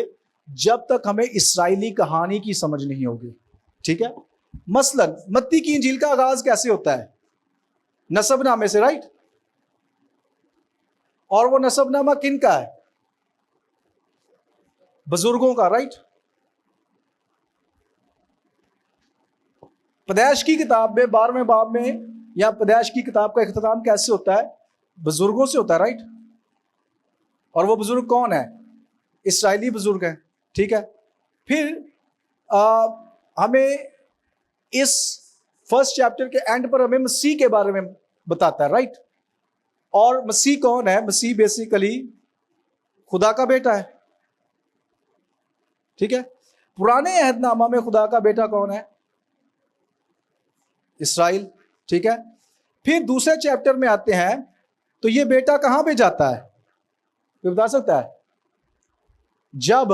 جب تک ہمیں اسرائیلی کہانی کی سمجھ نہیں ہوگی. ٹھیک ہے, مثلا متی کی انجیل کا آغاز کیسے ہوتا ہے؟ نسب نامے سے. رائٹ, اور وہ نسب نامہ کن کا ہے؟ بزرگوں کا. رائٹ, پیدائش کی کتاب میں 12ویں باب میں یا پیدائش کی کتاب کا اختتام کیسے ہوتا ہے؟ بزرگوں سے ہوتا ہے. رائٹ, اور وہ بزرگ کون ہے؟ اسرائیلی بزرگ ہیں. ٹھیک ہے, پھر ہمیں اس فرسٹ چیپٹر کے اینڈ پر ہمیں مسیح کے بارے میں بتاتا ہے. رائٹ, اور مسیح کون ہے؟ مسیح بیسیکلی خدا کا بیٹا ہے. ٹھیک ہے, پرانے عہد نامہ میں خدا کا بیٹا کون ہے؟ اسرائیل. ٹھیک ہے, پھر دوسرے چیپٹر میں آتے ہیں تو یہ بیٹا کہاں پہ جاتا ہے؟ کوئی بتا سکتا ہے؟ جب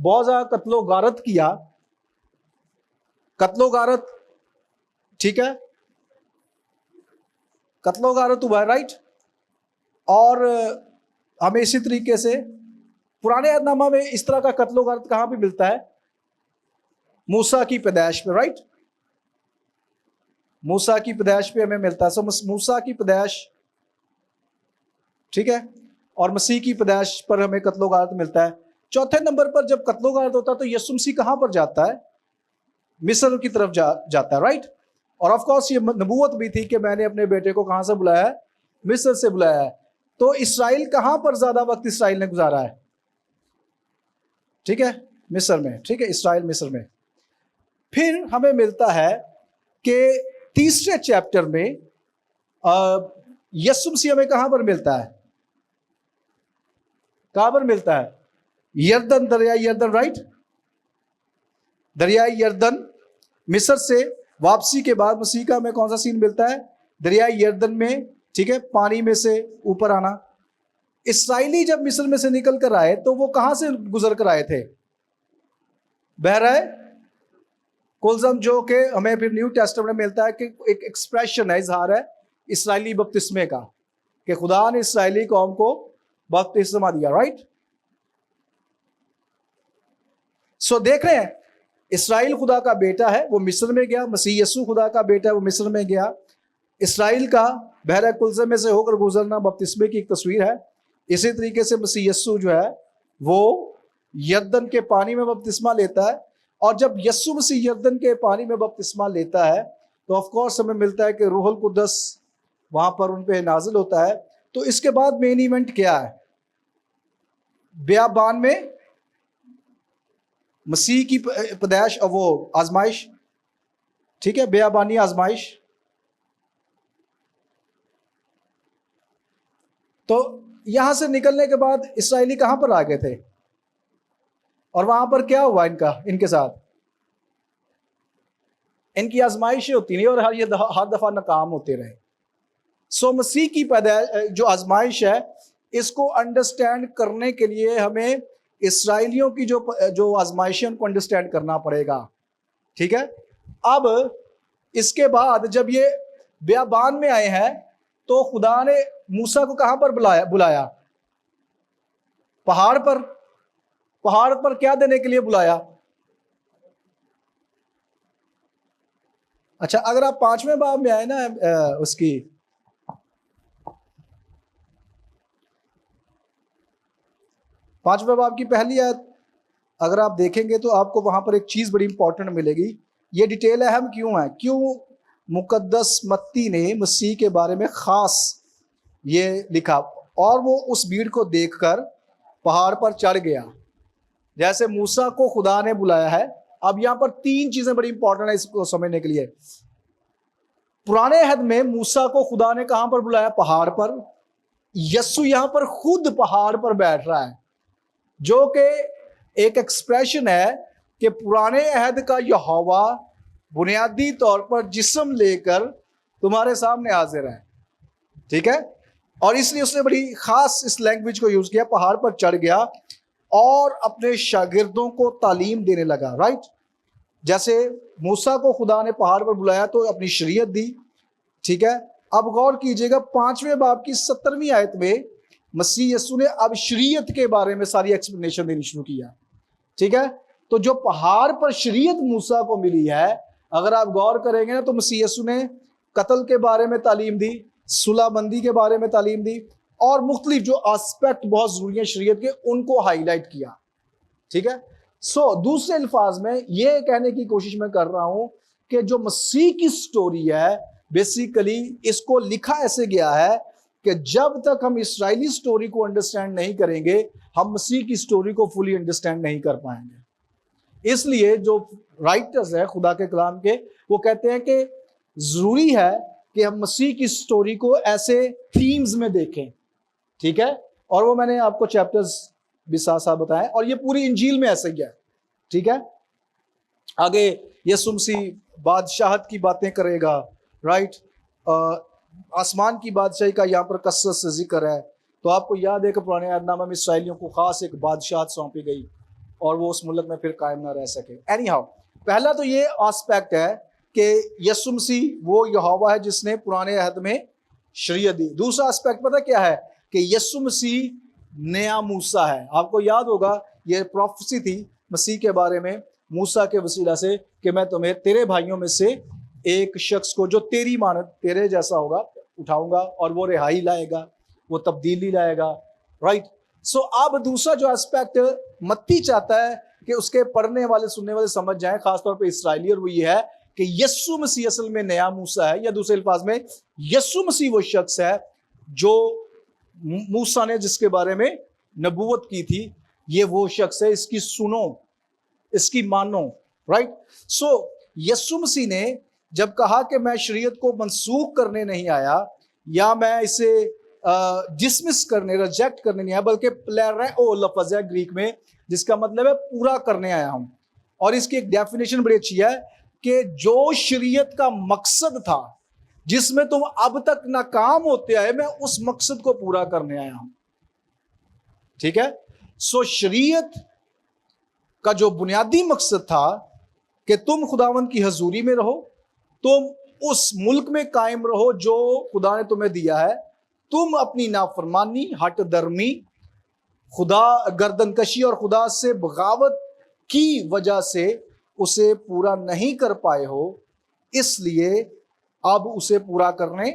بہت زیادہ قتل و غارت کیا, قتل و غارت. ٹھیک ہے, قتل و غارت ہوا ہے. رائٹ, اور ہمیں اسی طریقے سے پرانے عہد نامہ میں اس طرح کا قتل و غارت کہاں پہ ملتا ہے؟ موسیٰ کی پیدائش پہ. رائٹ, موسیٰ کی پیدائش پہ ہمیں ملتا ہے. سو موسیٰ کی پیدائش. ٹھیک ہے, اور مسیح کی پیدائش پر ہمیں قتل و غارت ملتا ہے. چوتھے نمبر پر جب قتل و غارت ہوتا ہے تو یسوع مسیح کہاں پر جاتا ہے؟ مصر کی طرف جاتا ہے. رائٹ, اور آف کورس یہ نبوت بھی تھی کہ میں نے اپنے بیٹے کو کہاں سے بلایا ہے؟ مصر سے بلایا ہے. تو اسرائیل کہاں پر زیادہ وقت اسرائیل نے گزارا ہے؟ ٹھیک ہے, مصر میں. ٹھیک ہے, اسرائیل مصر میں. پھر ہمیں ملتا ہے کہ تیسرے چیپٹر میں یسوع مسیح ہمیں کہاں پر ملتا ہے؟ کہاں پر ملتا ہے؟ یردن, دریا یردن. رائٹ, دریائے یردن، مصر سے واپسی کے بعد مسیح کا ہمیں کون سا سین ملتا ہے؟ دریائے یردن میں، ٹھیک ہے، پانی میں سے اوپر آنا۔ اسرائیلی جب مصر میں سے نکل کر آئے تو وہ کہاں سے گزر کر آئے تھے؟ بحیرہ کلزم، جو کہ ہمیں پھر نیو ٹیسٹمنٹ میں ملتا ہے کہ ایک ایکسپریشن ہے، اظہار ہے اسرائیلی بپتسمے کا، کہ خدا نے اسرائیلی قوم کو بپتسمہ دیا، رائٹ؟ سو دیکھ رہے ہیں، اسرائیل خدا کا بیٹا ہے، وہ مصر میں گیا، مسیح یسوع خدا کا بیٹا ہے، وہ مصر میں گیا۔ اسرائیل کا بحیرہ کلزم میں سے ہو کر گزرنا بپتسمے کی ایک تصویر ہے۔ اسی طریقے سے مسیح یسوع جو ہے وہ یردن کے پانی میں بپتسمہ لیتا ہے، اور جب یسوع مسیح یردن کے پانی میں بپتسمہ لیتا ہے تو آف کورس ہمیں ملتا ہے کہ روح القدس وہاں پر ان پہ نازل ہوتا ہے۔ تو اس کے بعد مین ایونٹ کیا ہے؟ بیابان میں مسیح کی پیدائش، اور وہ آزمائش، ٹھیک ہے، بیابانی آزمائش۔ تو یہاں سے نکلنے کے بعد اسرائیلی کہاں پر آ گئے تھے، اور وہاں پر کیا ہوا ان کے ساتھ؟ ان کی آزمائشیں ہوتی نہیں، اور ہر دفعہ ناکام ہوتے رہے۔ سو مسیح کی پیدائش جو آزمائش ہے، اس کو انڈرسٹینڈ کرنے کے لیے ہمیں اسرائیلیوں کی جو آزمائشیں ان کو انڈرسٹینڈ کرنا پڑے گا، ٹھیک ہے۔ اب اس کے بعد جب یہ بیابان میں آئے ہیں تو خدا نے موسیٰ کو کہاں پر بلایا؟ پہاڑ پر۔ پہاڑ پر کیا دینے کے لیے بلایا؟ اچھا، اگر آپ 5ویں باب میں آئے نا، اس کی 5ویں باب کی پہلی آیت اگر آپ دیکھیں گے تو آپ کو وہاں پر ایک چیز بڑی امپورٹنٹ ملے گی۔ یہ ڈیٹیل اہم کیوں ہے؟ کیوں مقدس متی نے مسیح کے بارے میں خاص یہ لکھا؟ اور وہ اس بھیڑ کو دیکھ کر پہاڑ پر چڑھ گیا، جیسے موسیٰ کو خدا نے بلایا ہے۔ اب یہاں پر 3 چیزیں بڑی امپورٹنٹ ہیں اس کو سمجھنے کے لیے۔ پرانے عہد میں موسیٰ کو خدا نے کہاں پر بلایا؟ پہاڑ پر۔ یسوع یہاں پر خود پہاڑ پر بیٹھ رہا ہے، جو کہ ایک ایکسپریشن ہے کہ پرانے عہد کا یہوہ بنیادی طور پر جسم لے کر تمہارے سامنے حاضر ہے، ٹھیک ہے۔ اور اس لیے اس نے بڑی خاص اس لینگویج کو یوز کیا، پہاڑ پر چڑھ گیا اور اپنے شاگردوں کو تعلیم دینے لگا، رائٹ؟ جیسے موسیٰ کو خدا نے پہاڑ پر بلایا تو اپنی شریعت دی، ٹھیک ہے۔ اب غور کیجئے گا 5ویں باب کی 17ویں آیت میں مسیح یسوع نے اب شریعت کے بارے میں ساری ایکسپلینیشن دینی شروع کیا، ٹھیک ہے۔ تو جو پہاڑ پر شریعت موسیٰ کو ملی ہے، اگر آپ غور کریں گے نا تو مسیح یسوع نے قتل کے بارے میں تعلیم دی، صلح بندی کے بارے میں تعلیم دی، اور مختلف جو آسپیکٹ بہت ضروری ہیں شریعت کے ان کو ہائی لائٹ کیا، ٹھیک ہے۔ سو دوسرے الفاظ میں یہ کہنے کی کوشش میں کر رہا ہوں کہ جو مسیح کی سٹوری ہے، بیسیکلی اس کو لکھا ایسے گیا ہے کہ جب تک ہم اسرائیلی سٹوری کو انڈرسٹینڈ نہیں کریں گے، ہم مسیح کی سٹوری کو فلی انڈرسٹینڈ نہیں کر پائیں گے۔ اس لیے جو رائٹرز ہیں خدا کے کلام کے، وہ کہتے ہیں کہ ضروری ہے کہ ہم مسیح کی سٹوری کو ایسے تھیمز میں دیکھیں، ٹھیک ہے۔ اور وہ میں نے آپ کو چیپٹرز بھی ساتھ ساتھ بتائیں، اور یہ پوری انجیل میں ایسا ہی ہے، ٹھیک ہے۔ آگے یسوع مسیح بادشاہت کی باتیں کرے گا، رائٹ؟ آسمان کی بادشاہی کا یہاں پر کثرت سے ذکر ہے۔ تو آپ کو یاد ہے کہ پرانے عہد نامہ میں اسرائیلیوں کو خاص ایک بادشاہت سونپی گئی اور وہ اس ملک میں پھر قائم نہ رہ سکے۔ اینی ہاؤ، پہلا تو یہ آسپیکٹ ہے کہ یسوع مسیح وہ یہوہ ہے جس نے پرانے عہد میں شریعت دی۔ دوسرا آسپیکٹ پتہ کیا ہے؟ کہ یسوع مسیح نیا موسیٰ ہے۔ آپ کو یاد ہوگا یہ پروفیسی تھی مسیح کے بارے میں موسیٰ کے وسیلہ سے کہ میں تمہیں تیرے بھائیوں میں سے ایک شخص کو جو تیری مانت تیرے جیسا ہوگا اٹھاؤں گا، اور وہ رہائی لائے گا، وہ تبدیلی لائے گا، رائٹ؟ سو اب دوسرا جو اسپیکٹ متی چاہتا ہے کہ اس کے پڑھنے والے سننے والے سمجھ جائیں، خاص طور پہ اسرائیلی، اور وہ یہ ہے کہ یسوع مسیح اصل میں نیا موسیٰ ہے، یا دوسرے الفاظ میں یسوع مسیح وہ شخص ہے جو موسیٰ نے جس کے بارے میں نبوت کی تھی، یہ وہ شخص ہے، اس کی سنو، اس کی مانو، رائٹ؟ سو یسوع مسیح نے جب کہا کہ میں شریعت کو منسوخ کرنے نہیں آیا، یا میں اسے ڈسمس کرنے، ریجیکٹ کرنے نہیں آیا، بلکہ پلیرائو لفظ ہے گریک میں، جس کا مطلب ہے پورا کرنے آیا ہوں۔ اور اس کی ایک ڈیفینیشن بڑی اچھی ہے کہ جو شریعت کا مقصد تھا جس میں تم اب تک ناکام ہوتے آئے، میں اس مقصد کو پورا کرنے آیا ہوں. ٹھیک ہے. سو شریعت کا جو بنیادی مقصد تھا کہ تم خداوند کی حضوری میں رہو، تم اس ملک میں قائم رہو جو خدا نے تمہیں دیا ہے، تم اپنی نافرمانی، ہٹ درمی، خدا گردن کشی اور خدا سے بغاوت کی وجہ سے اسے پورا نہیں کر پائے ہو، اس لیے اب اسے پورا کرنے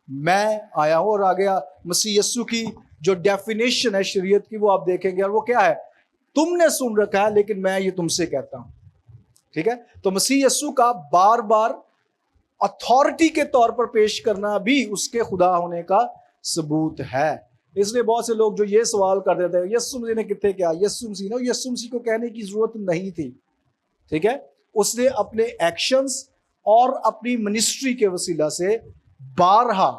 میں آیا ہوں. اور آگے مسیح یسوع کی جو ڈیفینیشن ہے شریعت کی وہ آپ دیکھیں گے، اور وہ کیا ہے؟ تم نے سن رکھا ہے لیکن میں یہ تم سے کہتا ہوں. ٹھیک ہے. تو مسیح یسوع کا بار بار اتھارٹی کے طور پر پیش کرنا بھی اس کے خدا ہونے کا ثبوت ہے. اس لیے بہت سے لوگ جو یہ سوال کر دیتے ہیں یسوع مسیح نے کتنے کیا، یسوع مسیح کو کہنے کی ضرورت نہیں تھی. ٹھیک ہے. اس نے اپنے ایکشنز اور اپنی منسٹری کے وسیلہ سے بارہا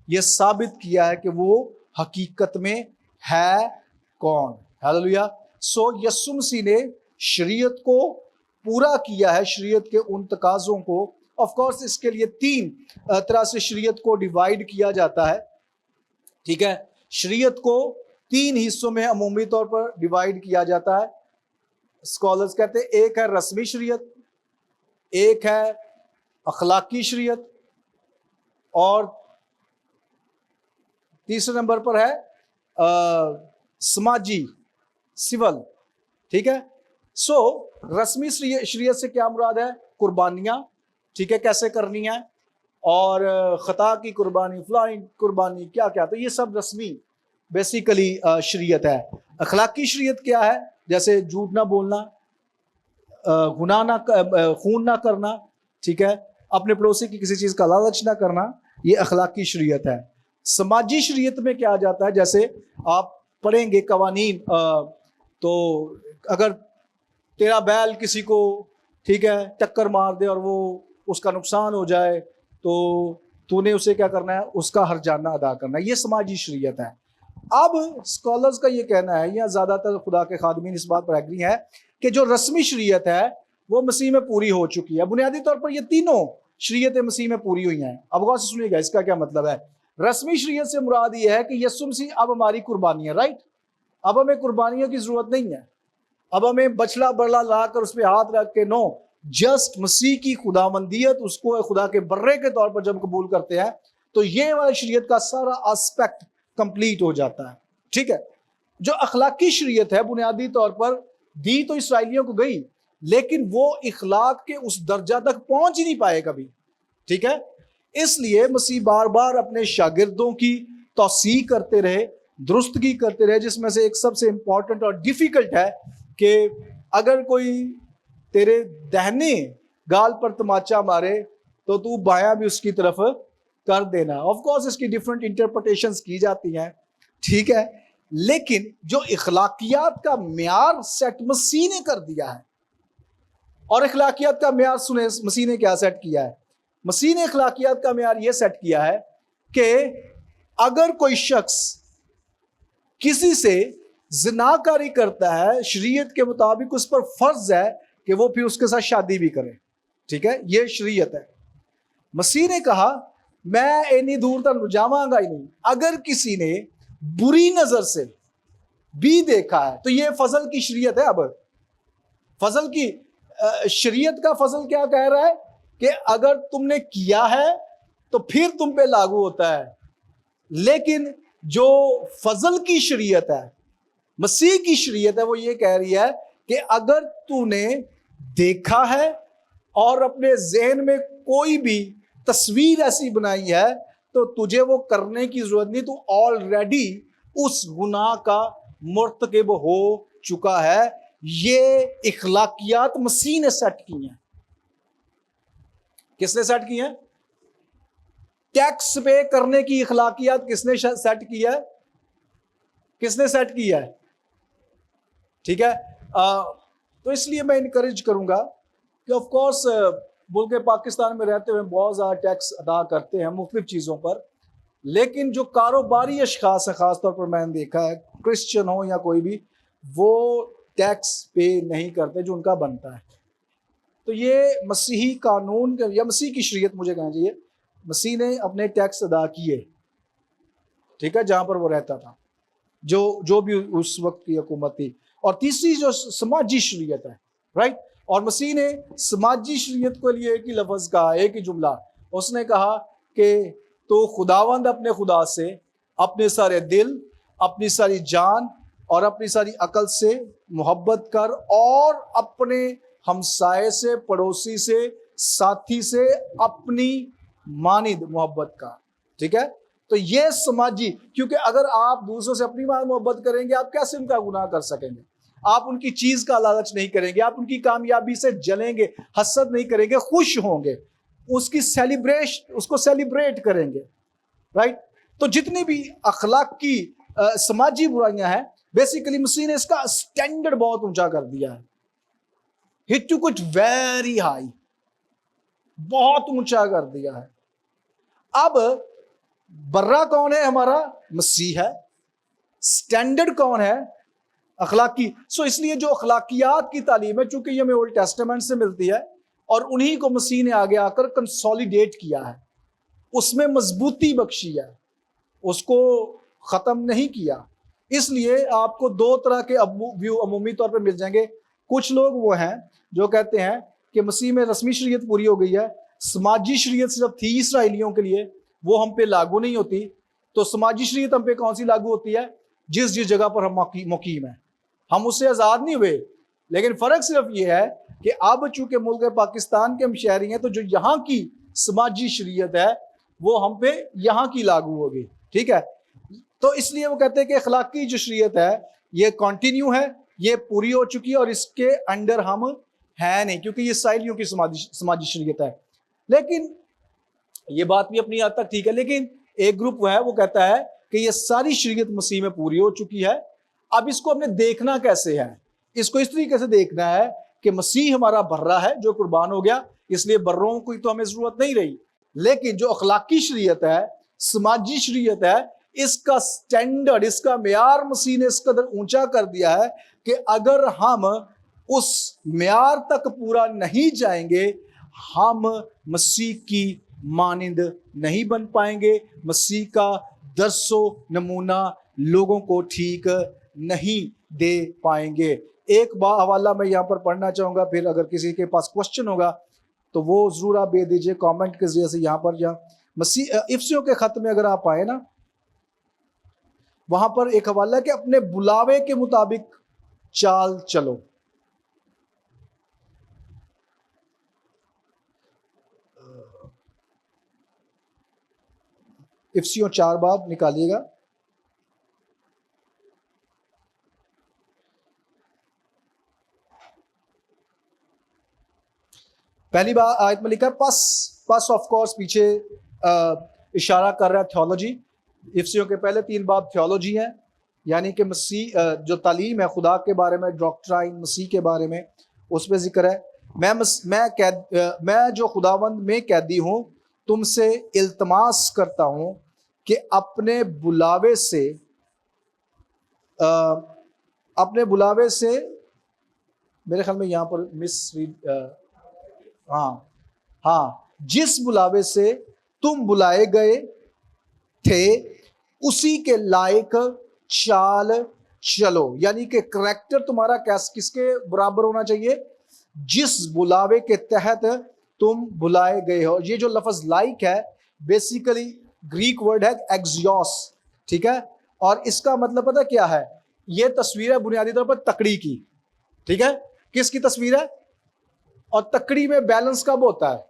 یہ ثابت کیا ہے کہ وہ حقیقت میں ہے کون. ہاللویا. سو یسوع مسیح نے شریعت کو پورا کیا ہے، شریعت کے ان تقاضوں کو. آف کورس اس کے لیے تین طرح سے شریعت کو ڈیوائیڈ کیا جاتا ہے. ٹھیک ہے. شریعت کو تین حصوں میں عمومی طور پر ڈیوائیڈ کیا جاتا ہے. اسکالرز کہتے ہیں ایک ہے رسمی شریعت، ایک ہے اخلاقی شریعت، اور تیسرے نمبر پر ہے سماجی، سول. ٹھیک ہے. سو رسمی شریعت سے کیا مراد ہے؟ قربانیاں، ٹھیک ہے، کیسے کرنی ہے، اور خطا کی قربانی، فلاں قربانی، کیا کیا، تو یہ سب رسمی بیسیکلی شریعت ہے. اخلاقی شریعت کیا ہے؟ جیسے جھوٹ نہ بولنا، گناہ نہ، خون نہ کرنا، ٹھیک ہے، اپنے پڑوسی کی کسی چیز کا لالچ نہ کرنا، یہ اخلاقی شریعت ہے. سماجی شریعت میں کیا جاتا ہے؟ جیسے آپ پڑھیں گے قوانین، تو اگر تیرا بیل کسی کو، ٹھیک ہے، ٹکر مار دے اور وہ اس کا نقصان ہو جائے تو نے اسے کیا کرنا ہے؟ اس کا ہرجانہ ادا کرنا ہے. یہ سماجی شریعت ہے. اب اسکالرز کا یہ کہنا ہے، یا زیادہ تر خدا کے خادمین اس بات پر ایگری ہے، کہ جو رسمی شریعت ہے وہ مسیح میں پوری ہو چکی ہے. بنیادی طور پر یہ تینوں شریعتیں مسیح میں پوری ہوئی ہیں. اب غور سے سنیے گا اس کا کیا مطلب ہے. رسمی شریعت سے مراد یہ ہے کہ یسوع مسیح اب ہماری قربانی ہے، رائٹ. اب ہمیں قربانیوں کی ضرورت نہیں ہے، اب ہمیں بچڑا بڑلا لا کر اس پہ ہاتھ رکھ کے، نو، جسٹ مسیح کی خداوندیت، اس کو خدا کے برے کے طور پر جب قبول کرتے ہیں تو یہ والی شریعت کا سارا آسپیکٹ کمپلیٹ ہو جاتا ہے. ٹھیک ہے. جو اخلاقی شریعت ہے بنیادی طور پر دی تو اسرائیلیوں کو گئی، لیکن وہ اخلاق کے اس درجہ تک پہنچ ہی نہیں پائے کبھی. ٹھیک ہے. اس لیے مسیح بار بار اپنے شاگردوں کی توثیق کرتے رہے، درستگی کرتے رہے، جس میں سے ایک سب سے امپورٹنٹ اور ڈیفیکلٹ ہے کہ اگر کوئی تیرے دہنے گال پر تماچا مارے تو تو بایاں بھی اس کی طرف کر دینا. آف کورس اس کی ڈیفرنٹ انٹرپریٹیشنز کی جاتی ہیں، ٹھیک ہے، لیکن جو اخلاقیات کا معیار سیٹ مسیح نے کر دیا ہے. اور اخلاقیات کا معیار سنیں مسیح نے کیا سیٹ کیا ہے. مسیح نے اخلاقیات کا معیار یہ سیٹ کیا ہے کہ اگر کوئی شخص کسی سے زناکاری کرتا ہے، شریعت کے مطابق اس پر فرض ہے کہ وہ پھر اس کے ساتھ شادی بھی کرے. ٹھیک ہے. یہ شریعت ہے. مسیح نے کہا میں اینی دور تک جاواں گا ہی نہیں. اگر کسی نے بری نظر سے بھی دیکھا ہے تو یہ فضل کی شریعت ہے. اب فضل کی شریعت کا فضل کیا کہہ رہا ہے کہ اگر تم نے کیا ہے تو پھر تم پہ لاگو ہوتا ہے. لیکن جو فضل کی شریعت ہے، مسیح کی شریعت ہے، وہ یہ کہہ رہی ہے کہ اگر تو نے دیکھا ہے اور اپنے ذہن میں کوئی بھی تصویر ایسی بنائی ہے تو تجھے وہ کرنے کی ضرورت نہیں. تو آلریڈی اس گناہ کا مرتکب ہو چکا ہے. یہ اخلاقیات مسیح نے سیٹ کی ہیں. کس نے سیٹ کی ہیں؟ ٹیکس پے کرنے کی اخلاقیات کس نے سیٹ کی ہے؟ کس نے سیٹ کی ہے؟ ٹھیک ہے. تو اس لیے میں انکریج کروں گا کہ آف کورس ملک پاکستان میں رہتے ہوئے بہت زیادہ ٹیکس ادا کرتے ہیں مختلف چیزوں پر، لیکن جو کاروباری اشخاص ہیں، خاص طور پر میں نے دیکھا ہے، کرسچن ہو یا کوئی بھی، وہ ٹیکس پے نہیں کرتے جو ان کا بنتا ہے. تو یہ مسیحی قانون یا مسیح کی شریعت مجھے کہنا چاہیے، مسیح نے اپنے ٹیکس ادا کیے، ٹھیک ہے، جہاں پر وہ رہتا تھا، جو بھی اس وقت کی حکومت تھی. اور تیسری جو سماجی شریعت ہے، رائٹ، اور مسیح نے سماجی شریعت کے لیے ایک ہی لفظ کہا، ایک ہی جملہ، اس نے کہا کہ تو خداوند اپنے خدا سے اپنے سارے دل، اپنی ساری جان اور اپنی ساری عقل سے محبت کر، اور اپنے ہمسائے سے، پڑوسی سے، ساتھی سے اپنی مانند محبت کا. ٹھیک ہے، تو یہ سماجی، کیونکہ اگر آپ دوسروں سے اپنی مانند محبت کریں گے، آپ کیسے ان کا گناہ کر سکیں گے؟ آپ ان کی چیز کا لالچ نہیں کریں گے، آپ ان کی کامیابی سے جلیں گے، حسد نہیں کریں گے، خوش ہوں گے، اس کو سیلیبریٹ کریں گے، رائٹ. تو جتنی بھی اخلاق کی سماجی برائیاں ہیں، بیسیکلی مسیح نے اس کا سٹینڈرڈ بہت اونچا کر دیا ہے. He took it very high، بہت اونچا کر دیا ہے. اب برا کون ہے؟ ہمارا مسیح ہے. سٹینڈرڈ کون ہے؟ اخلاقی. سو اس لیے جو اخلاقیات کی تعلیم ہے، چونکہ یہ ہمیں اولڈ ٹیسٹمنٹ سے ملتی ہے، اور انہی کو مسیح نے آگے آ کر کنسولیڈیٹ کیا ہے، اس میں مضبوطی بخشی ہے، اس کو ختم نہیں کیا. اس لیے آپ کو دو طرح کے ویو عمومی طور پہ مل جائیں گے. کچھ لوگ وہ ہیں جو کہتے ہیں کہ مسیح میں رسمی شریعت پوری ہو گئی ہے، سماجی شریعت صرف تھی اسرائیلیوں کے لیے، وہ ہم پہ لاگو نہیں ہوتی. تو سماجی شریعت ہم پہ کون سی لاگو ہوتی ہے؟ جس جگہ پر ہم مقیم ہیں، ہم اس سے آزاد نہیں ہوئے. لیکن فرق صرف یہ ہے کہ اب چونکہ ملک پاکستان کے ہم شہری ہیں، تو جو یہاں کی سماجی شریعت ہے وہ ہم پہ یہاں کی لاگو ہوگی. ٹھیک ہے، تو اس لیے وہ کہتے ہیں کہ اخلاقی جو شریعت ہے یہ کنٹینیو ہے، یہ پوری ہو چکی ہے، اور اس کے انڈر ہم ہے نہیں، کیونکہ یہ اسرائیلیوں کی سماجی شریعت ہے. لیکن یہ بات بھی اپنی حد تک ٹھیک ہے، لیکن ایک گروپ وہ ہے، وہ کہتا ہے کہ یہ ساری شریعت مسیح میں پوری ہو چکی ہے. اب اس کو ہم نے دیکھنا کیسے ہے؟ اس کو اس طریقے سے دیکھنا ہے کہ مسیح ہمارا برا ہے جو قربان ہو گیا، اس لیے بروں کی تو ہمیں ضرورت نہیں رہی. لیکن جو اخلاقی شریعت ہے، سماجی شریعت ہے، اس کا سٹینڈرڈ، اس کا معیار مسیح نے اس قدر اونچا کر دیا ہے کہ اگر ہم اس معیار تک پورا نہیں جائیں گے، ہم مسیح کی مانند نہیں بن پائیں گے، مسیح کا درس و نمونہ لوگوں کو ٹھیک نہیں دے پائیں گے. ایک حوالہ میں یہاں پر پڑھنا چاہوں گا، پھر اگر کسی کے پاس کوشچن ہوگا تو وہ ضرور آپ دے دیجئے کامنٹ کے ذریعے سے. یہاں پر جہاں مسیح افسیوں کے خط میں اگر آپ آئے نا، وہاں پر ایک حوالہ ہے کہ اپنے بلاوے کے مطابق چال چلو. افسیوں 4 باب نکالیے گا. پہلی بار آیت میں لکھا پس آف کورس پیچھے اشارہ کر رہا ہے تھیولوجی. افسیوں کے پہلے 3 باب تھیولوجی ہیں، یعنی کہ مسیح جو تعلیم ہے خدا کے بارے میں، ڈاکٹرائن مسیح کے بارے میں، اس پہ ذکر ہے. میں جو خداوند میں قیدی ہوں تم سے التماس کرتا ہوں کہ اپنے بلاوے سے میرے خیال میں یہاں پر جس بلاوے سے تم بلائے گئے تھے اسی کے لائق چال چلو. یعنی کہ کریکٹر تمہارا کس کے برابر ہونا چاہیے؟ جس بلاوے کے تحت تم بلائے گئے ہو. یہ جو لفظ لائک ہے بیسیکلی گریک ورڈ ہے ایکزیوس، ٹھیک ہے، اور اس کا مطلب پتہ کیا ہے؟ یہ تصویر ہے بنیادی طور پر تکڑی کی. ٹھیک ہے، کس کی تصویر ہے؟ اور تکڑی میں بیلنس کب ہوتا ہے؟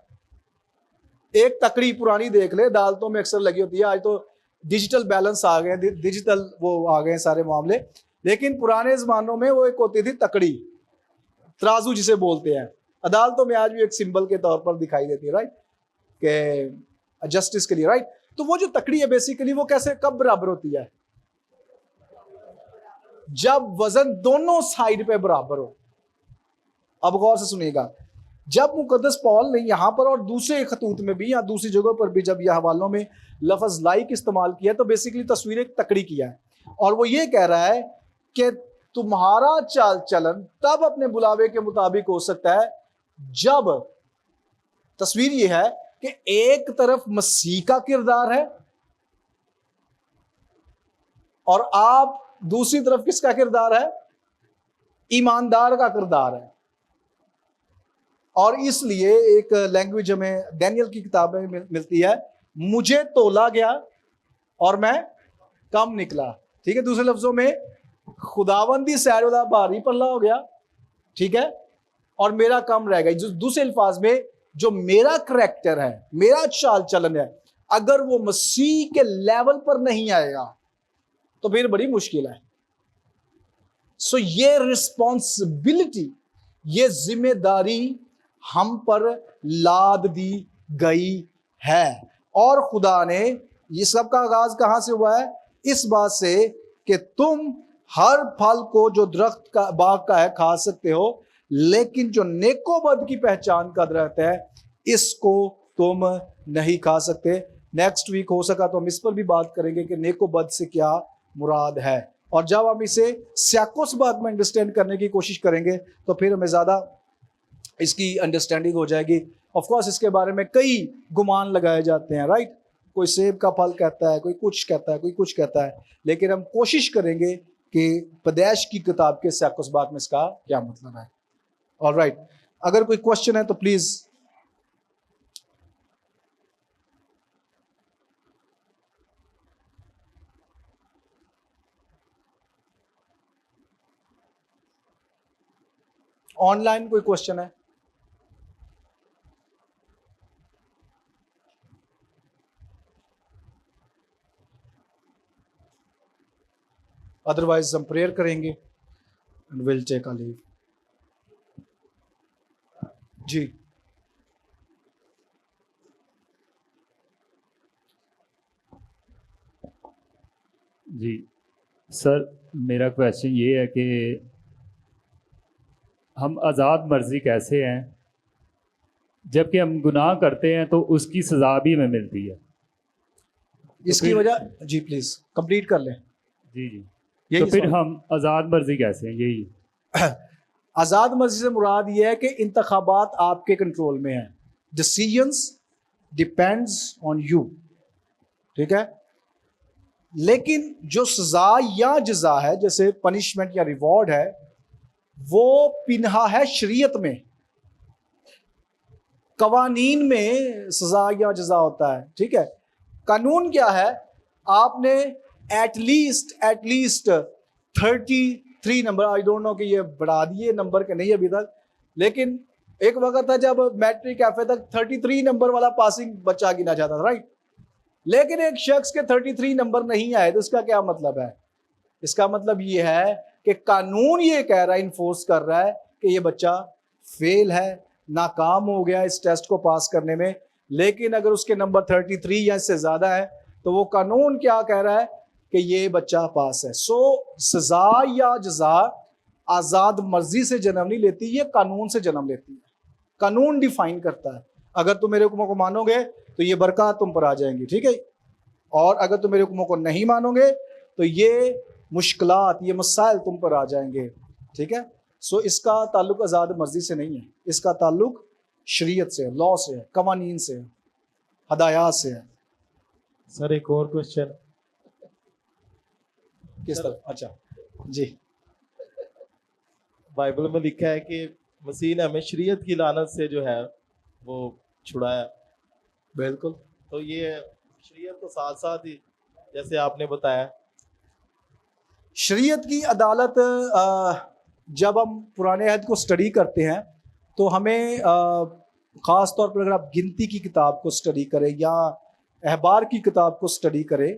ایک تکڑی پرانی دیکھ لے، عدالتوں میں اکثر لگی ہوتی ہے. آج تو ڈیجیٹل بیلنس آ گئے، ڈیجیٹل وہ آ گئے سارے معاملے، لیکن پرانے زمانوں میں وہ ایک ہوتی تھی تکڑی، ترازو جسے بولتے ہیں. عدالتوں میں آج بھی ایک سمبل کے طور پر دکھائی دیتی ہے، رائٹ، کہ جسٹس کے لیے، رائٹ. تو وہ جو تکڑی ہے بیسیکلی وہ کیسے کب برابر ہوتی ہے؟ جب وزن دونوں سائیڈ پہ برابر ہو. اب غور سے سنیے گا، جب مقدس پال نے یہاں پر اور دوسرے خطوط میں بھی یا دوسری جگہوں پر بھی جب یہ حوالوں میں لفظ لائک استعمال کیا تو بیسیکلی تصویر ایک تکڑی کیا ہے، اور وہ یہ کہہ رہا ہے کہ تمہارا چال چلن تب اپنے بلاوے کے مطابق ہو سکتا ہے جب تصویر یہ ہے کہ ایک طرف مسیح کا کردار ہے اور آپ دوسری طرف کس کا کردار ہے؟ ایماندار کا کردار ہے. اور اس لیے ایک لینگویج ہمیں ڈینیل کی کتاب میں ملتی ہے, مجھے تولا گیا اور میں کم نکلا. ٹھیک ہے, دوسرے لفظوں میں خداوندی سیر والا بھاری پلہ ہو گیا, ٹھیک ہے, اور میرا کم رہ گیا. دوسرے الفاظ میں جو میرا کریکٹر ہے, میرا چال چلن ہے, اگر وہ مسیح کے لیول پر نہیں آئے گا تو پھر بڑی مشکل ہے. سو یہ رسپانسبلٹی, یہ ذمہ داری ہم پر لاد دی گئی ہے. اور خدا نے یہ سب کا آغاز کہاں سے ہوا ہے؟ اس بات سے کہ تم ہر پھل کو جو درخت کا باغ کا ہے کھا سکتے ہو, لیکن جو نیک و بد کی پہچان کا درخت ہے اس کو تم نہیں کھا سکتے. نیکسٹ ویک ہو سکا تو ہم اس پر بھی بات کریں گے کہ نیک و بد سے کیا مراد ہے, اور جب ہم اسے سیاق و سباق میں انڈرسٹینڈ کرنے کی کوشش کریں گے تو پھر ہمیں زیادہ اس کی انڈرسٹینڈنگ ہو جائے گی. آف کورس اس کے بارے میں کئی گمان لگائے جاتے ہیں, رائٹ, کوئی سیب کا پھل کہتا ہے, کوئی کچھ کہتا ہے, کوئی کچھ کہتا ہے, لیکن ہم کوشش کریں گے کہ پیدائش کی کتاب کے سیاق و سباق میں اس کا کیا مطلب ہے. آل رائٹ, اگر کوئی کوشچن ہے تو پلیز. آن لائن کوئی کوشچن ہے؟ ادروائز ہم پریئر کریں گے and we'll take a leave. جی جی سر, میرا کویشچن یہ ہے کہ ہم آزاد مرضی کیسے ہیں جب کہ ہم گناہ کرتے ہیں تو اس کی سزا بھی ہمیں ملتی ہے؟ اس کی وجہ, جی پلیز کمپلیٹ کر لیں. جی جی, تو پھر ہم آزاد مرضی کیسے ہیں؟ یہی آزاد مرضی سے مراد یہ ہے کہ انتخابات آپ کے کنٹرول میں ہیں. ڈیسیژنس ڈیپینڈز آن یو, ٹھیک ہے, لیکن جو سزا یا جزا ہے, جیسے پنشمنٹ یا ریوارڈ ہے, وہ پنہا ہے شریعت میں. قوانین میں سزا یا جزا ہوتا ہے, ٹھیک ہے. قانون کیا ہے؟ آپ نے at least 33 number, I don't know کہ یہ بڑھا دیے نمبر کے نہیں ابھی تک, لیکن ایک وقت تھا جب میٹرک ایف اے تک 33 نمبر والا پاسنگ بچہ گنا جاتا تھا, رائٹ. لیکن ایک شخص کے 33 نمبر نہیں آئے تو اس کا کیا مطلب ہے؟ اس کا مطلب یہ ہے کہ قانون یہ کہہ رہا ہے, انفورس کر رہا ہے کہ یہ بچہ فیل ہے, ناکام ہو گیا اس ٹیسٹ کو پاس کرنے میں. لیکن اگر اس کے نمبر 33 یا اس سے زیادہ ہے تو وہ قانون کیا کہہ رہا ہے کہ یہ بچہ پاس ہے. سو سزا یا جزا آزاد مرضی سے جنم نہیں لیتی, یہ قانون سے جنم لیتی ہے. قانون ڈیفائن کرتا ہے, اگر تم میرے حکموں کو مانو گے تو یہ برکات تم پر آ جائیں گی, ٹھیک ہے, اور اگر تم میرے حکموں کو نہیں مانو گے تو یہ مشکلات, یہ مسائل تم پر آ جائیں گے, ٹھیک ہے. سو اس کا تعلق آزاد مرضی سے نہیں ہے, اس کا تعلق شریعت سے, لا سے ہے, قوانین سے ہے, ہدایات سے ہے. سر ایک اور کوشچن. کس طرح؟ اچھا جی. بائبل میں لکھا ہے کہ مسیح نے ہمیں شریعت کی لعنت سے جو ہے وہ چھڑایا. بالکل. تو یہ شریعت تو ساتھ ساتھ ہی جیسے آپ نے بتایا, شریعت کی عدالت, جب ہم پرانے عہد کو سٹڈی کرتے ہیں تو ہمیں خاص طور پر اگر آپ گنتی کی کتاب کو سٹڈی کریں یا احبار کی کتاب کو سٹڈی کریں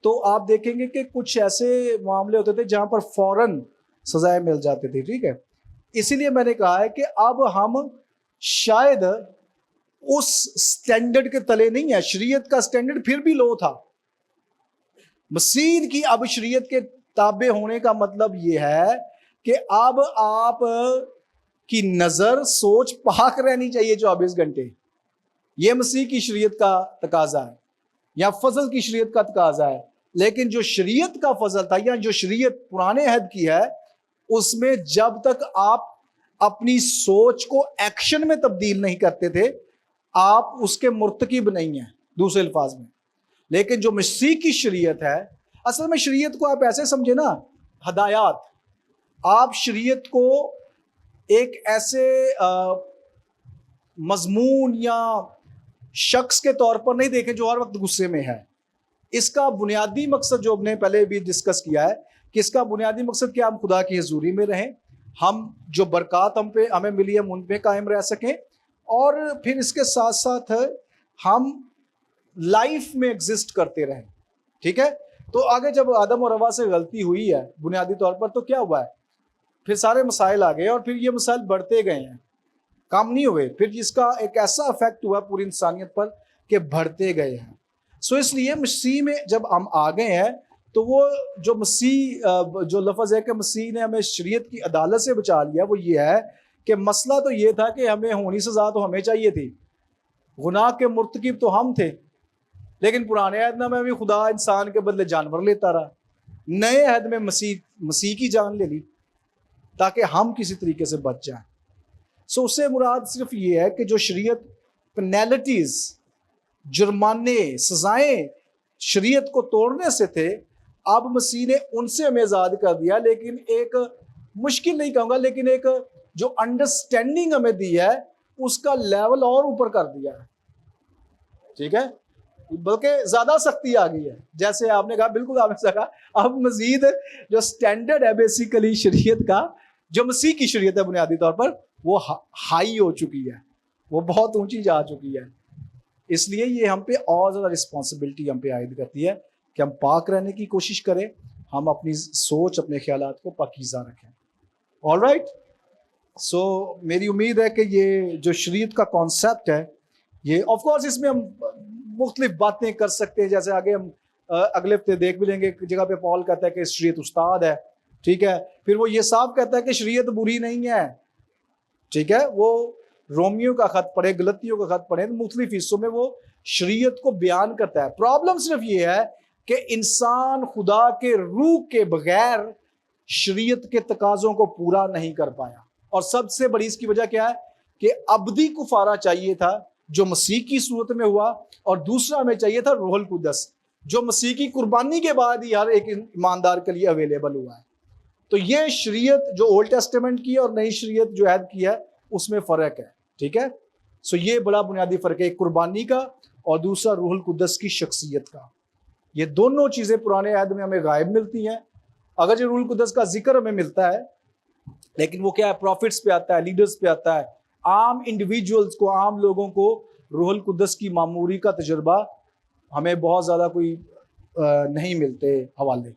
تو آپ دیکھیں گے کہ کچھ ایسے معاملے ہوتے تھے جہاں پر فوراً سزائیں مل جاتی تھی, ٹھیک ہے. اسی لیے میں نے کہا ہے کہ اب ہم شاید اس سٹینڈرڈ کے تلے نہیں ہیں. شریعت کا سٹینڈرڈ پھر بھی لو تھا. مسیح کی اب شریعت کے تابع ہونے کا مطلب یہ ہے کہ اب آپ کی نظر سوچ پاک رہنی چاہیے 24 گھنٹے. یہ مسیح کی شریعت کا تقاضا ہے یا فضل کی شریعت کا تقاضا ہے. لیکن جو شریعت کا فضل تھا یا جو شریعت پرانے عہد کی ہے اس میں جب تک آپ اپنی سوچ کو ایکشن میں تبدیل نہیں کرتے تھے، آپ اس کے مرتکب نہیں ہیں دوسرے الفاظ میں. لیکن جو مسیح کی شریعت ہے، اصل میں شریعت کو آپ ایسے سمجھے نا، ہدایات. آپ شریعت کو ایک ایسے مضمون یا شخص کے طور پر نہیں دیکھیں جو ہر وقت غصے میں ہے. اس کا بنیادی مقصد جو ہم نے پہلے بھی ڈسکس کیا ہے کہ اس کا بنیادی مقصد کہ ہم خدا کی حضوری میں رہیں، ہم جو برکات ہمیں ملی ہے ان پہ قائم رہ سکیں، اور پھر اس کے ساتھ ساتھ ہم لائف میں ایگزسٹ کرتے رہیں. ٹھیک ہے. تو آگے جب آدم اور حوا سے غلطی ہوئی ہے بنیادی طور پر، تو کیا ہوا ہے؟ پھر سارے مسائل آ گئے، اور پھر یہ مسائل بڑھتے گئے ہیں، کام نہیں ہوئے. پھر اس کا ایک ایسا افیکٹ ہوا پوری انسانیت پر کہ بڑھتے گئے ہیں. سو اس لیے مسیح میں جب ہم آ گئے ہیں تو وہ جو مسیح جو لفظ ہے کہ مسیح نے ہمیں شریعت کی عدالت سے بچا لیا، وہ یہ ہے کہ مسئلہ تو یہ تھا کہ ہمیں ہونی سزا تو ہمیں چاہیے تھی، گناہ کے مرتکب تو ہم تھے، لیکن پرانے عہد میں بھی خدا انسان کے بدلے جانور لیتا رہا. نئے عہد میں مسیح کی جان لے لی تاکہ ہم کسی طریقے سے بچ جائیں. سو اس سے مراد صرف یہ ہے کہ جو شریعت پینالٹیز، جرمانے، سزائیں شریعت کو توڑنے سے تھے، اب مسیح نے ان سے ہمیں آزاد کر دیا. لیکن ایک مشکل نہیں کہوں گا، لیکن ایک جو انڈرسٹینڈنگ ہمیں دی ہے اس کا لیول اور اوپر کر دیا ہے. ٹھیک ہے. بلکہ زیادہ سختی آ گئی ہے، جیسے آپ نے کہا، بالکل آپ نے کہا. اب مزید جو سٹینڈرڈ ہے بیسیکلی شریعت کا، جو مسیح کی شریعت ہے بنیادی طور پر، وہ ہائی ہو چکی ہے، وہ بہت اونچی جا چکی ہے. اس لیے یہ ہم پہ اور زیادہ رسپانسبلٹی ہم پہ عائد کرتی ہے کہ ہم پاک رہنے کی کوشش کریں، ہم اپنی سوچ، اپنے خیالات کو پاکیزہ رکھیں. All right. سو میری امید ہے کہ یہ جو شریعت کا کانسیپٹ ہے، یہ آف کورس اس میں ہم مختلف باتیں کر سکتے ہیں، جیسے آگے ہم اگلے ہفتے دیکھ بھی لیں گے. ایک جگہ پہ پال کہتا ہے کہ شریعت استاد ہے. ٹھیک ہے. پھر وہ یہ صاف کہتا ہے کہ شریعت بری نہیں ہے. ٹھیک ہے. وہ رومیو کا خط پڑھے، غلطیوں کا خط پڑھے، مختلف حصوں میں وہ شریعت کو بیان کرتا ہے. پرابلم صرف یہ ہے کہ انسان خدا کے روح کے بغیر شریعت کے تقاضوں کو پورا نہیں کر پایا. اور سب سے بڑی اس کی وجہ کیا ہے کہ ابدی کفارہ چاہیے تھا جو مسیح کی صورت میں ہوا، اور دوسرا ہمیں چاہیے تھا روح القدس جو مسیح کی قربانی کے بعد ہی ہر ایک ایماندار کے لیے اویلیبل ہوا ہے. تو یہ شریعت جو اولڈ ٹیسٹمنٹ کی اور نئی شریعت جو عہد کی ہے اس میں فرق ہے. ٹھیک ہے. سو یہ بڑا بنیادی فرق ہے، ایک قربانی کا اور دوسرا روح القدس کی شخصیت کا. یہ دونوں چیزیں پرانے عہد میں ہمیں غائب ملتی ہیں. اگر جو روح القدس کا ذکر ہمیں ملتا ہے، لیکن وہ کیا ہے، پروفٹس پہ آتا ہے، لیڈرز پہ آتا ہے. عام انڈیویجولز کو، عام لوگوں کو روح القدس کی معموری کا تجربہ ہمیں بہت زیادہ کوئی نہیں ملتے حوالے.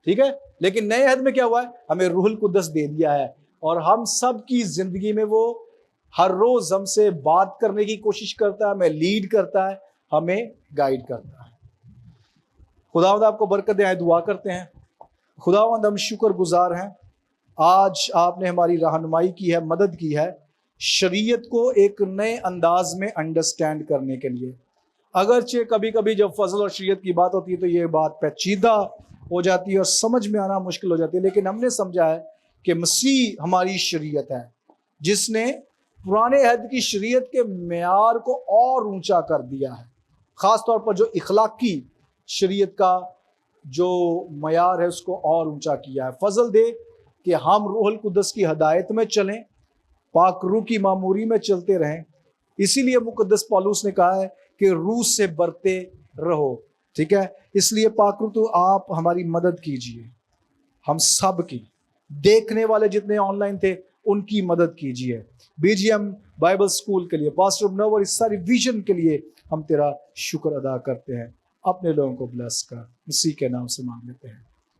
ٹھیک ہے. لیکن نئے عہد میں کیا ہوا ہے، ہمیں روح القدس دے دیا ہے، اور ہم سب کی زندگی میں وہ ہر روز ہم سے بات کرنے کی کوشش کرتا ہے، ہمیں لیڈ کرتا ہے، ہمیں گائیڈ کرتا ہے. خداوند آپ کو برکت دے. دعا کرتے ہیں. خداوند ہم شکر گزار ہیں، آج آپ نے ہماری رہنمائی کی ہے، مدد کی ہے شریعت کو ایک نئے انداز میں انڈرسٹینڈ کرنے کے لیے. اگرچہ کبھی کبھی جب فضل اور شریعت کی بات ہوتی ہے تو یہ بات پیچیدہ ہو جاتی ہے اور سمجھ میں آنا مشکل ہو جاتی ہے، لیکن ہم نے سمجھا ہے کہ مسیح ہماری شریعت ہے جس نے پرانے عہد کی شریعت کے معیار کو اور اونچا کر دیا ہے. خاص طور پر جو اخلاقی شریعت کا جو معیار ہے اس کو اور اونچا کیا ہے. فضل دے کہ ہم روح القدس کی ہدایت میں چلیں، پاک روح کی معموری میں چلتے رہیں. اسی لیے مقدس پالوس نے کہا ہے کہ روح سے برتے رہو. ٹھیک ہے. اس لیے پاک روح تو آپ ہماری مدد کیجئے، ہم سب کی، دیکھنے والے جتنے آن لائن تھے ان کی مدد کیجئے. B G M Bible school کے لیے، پاسٹر منور، اس ساری ویژن کے لیے ہم تیرا شکر ادا کرتے ہیں. اپنے لوگوں کو بلیس کر، مسیح کے نام سے مانگ لیتے ہیں.